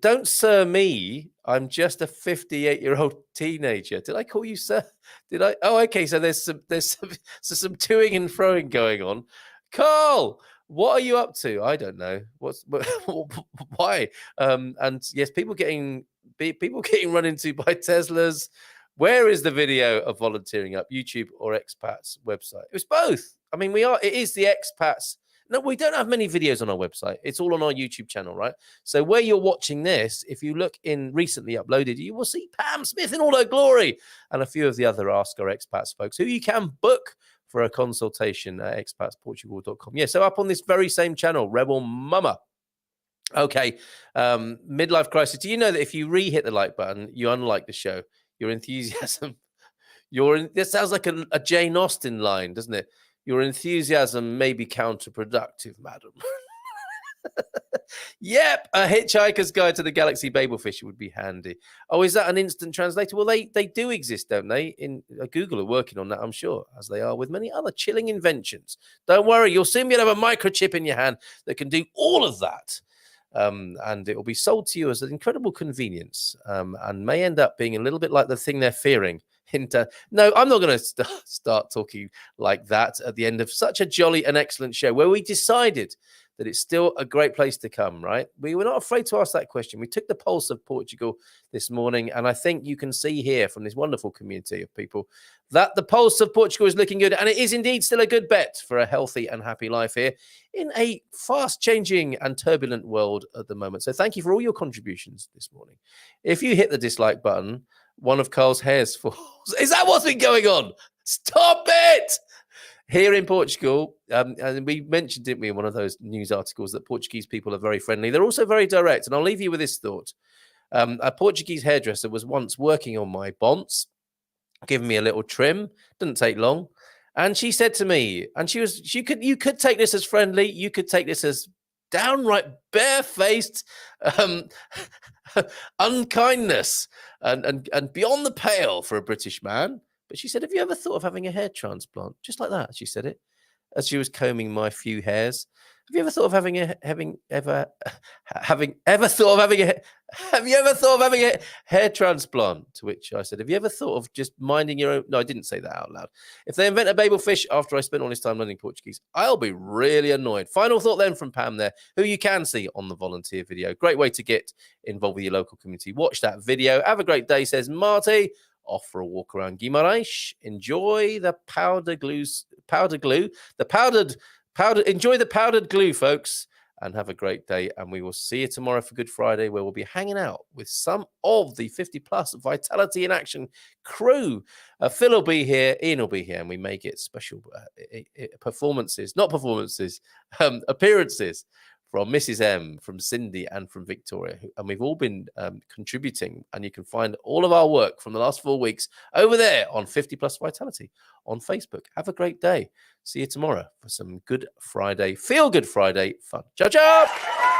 don't sir me. I'm just a 58-year-old teenager. Did I call you sir? Did I? Oh, okay. So there's some some toing and froing going on. Carl, what are you up to? I don't know. Why? And yes, people getting run into by Teslas. Where is the video of volunteering up? YouTube or Expat's website? It was both. I mean, it is the Expat's. No, we don't have many videos on our website. It's all on our YouTube channel, right? So where you're watching this, if you look in recently uploaded, you will see Pam Smith in all her glory and a few of the other Ask Our Expats folks who you can book for a consultation at expatsportugal.com. Yeah, so up on this very same channel, Rebel Mama. Okay, midlife crisis. Do you know that if you re-hit the like button, you unlike the show? Your enthusiasm, this sounds like a Jane Austen line, doesn't it? Your enthusiasm may be counterproductive, madam. Yep, a Hitchhiker's Guide to the Galaxy Babelfish would be handy. Oh, is that an instant translator? Well, they do exist, don't they? In Google are working on that, I'm sure, as they are with many other chilling inventions. Don't worry, you'll soon be able to have a microchip in your hand that can do all of that. And it will be sold to you as an incredible convenience, and may end up being a little bit like the thing they're fearing. No, I'm not going to start talking like that at the end of such a jolly and excellent show where we decided that it's still a great place to come, right? We were not afraid to ask that question. We took the pulse of Portugal this morning, and I think you can see here from this wonderful community of people that the pulse of Portugal is looking good, and it is indeed still a good bet for a healthy and happy life here in a fast-changing and turbulent world at the moment. So thank you for all your contributions this morning. If you hit the dislike button, one of Carl's hairs falls. Is that what's been going on? Stop it! Here in Portugal, and we mentioned, didn't we, in one of those news articles that Portuguese people are very friendly. They're also very direct, and I'll leave you with this thought. A Portuguese hairdresser was once working on my bonds, giving me a little trim. Didn't take long. And she said to me, and you could take this as friendly, you could take this as downright barefaced unkindness and beyond the pale for a British man. But she said, have you ever thought of having a hair transplant? Just like that, she said it, as she was combing my few hairs. Have you ever thought of having a hair transplant? To which I said, have you ever thought of just minding your own? No, I didn't say that out loud. If they invent a babelfish after I spent all this time learning Portuguese, I'll be really annoyed. Final thought then from Pam there, who you can see on the volunteer video. Great way to get involved with your local community. Watch that video. Have a great day, says Marty. Off for a walk around Guimarães. Enjoy the enjoy the powdered glue, folks, and have a great day. And we will see you tomorrow for Good Friday, where we'll be hanging out with some of the 50+ Vitality in Action crew. Phil will be here, Ian will be here, and we may get special appearances from Mrs. M, from Cindy, and from Victoria. And we've all been contributing, and you can find all of our work from the last 4 weeks over there on 50+ Vitality on Facebook. Have a great day. See you tomorrow for some Good Friday, Feel Good Friday fun. Ciao, ciao!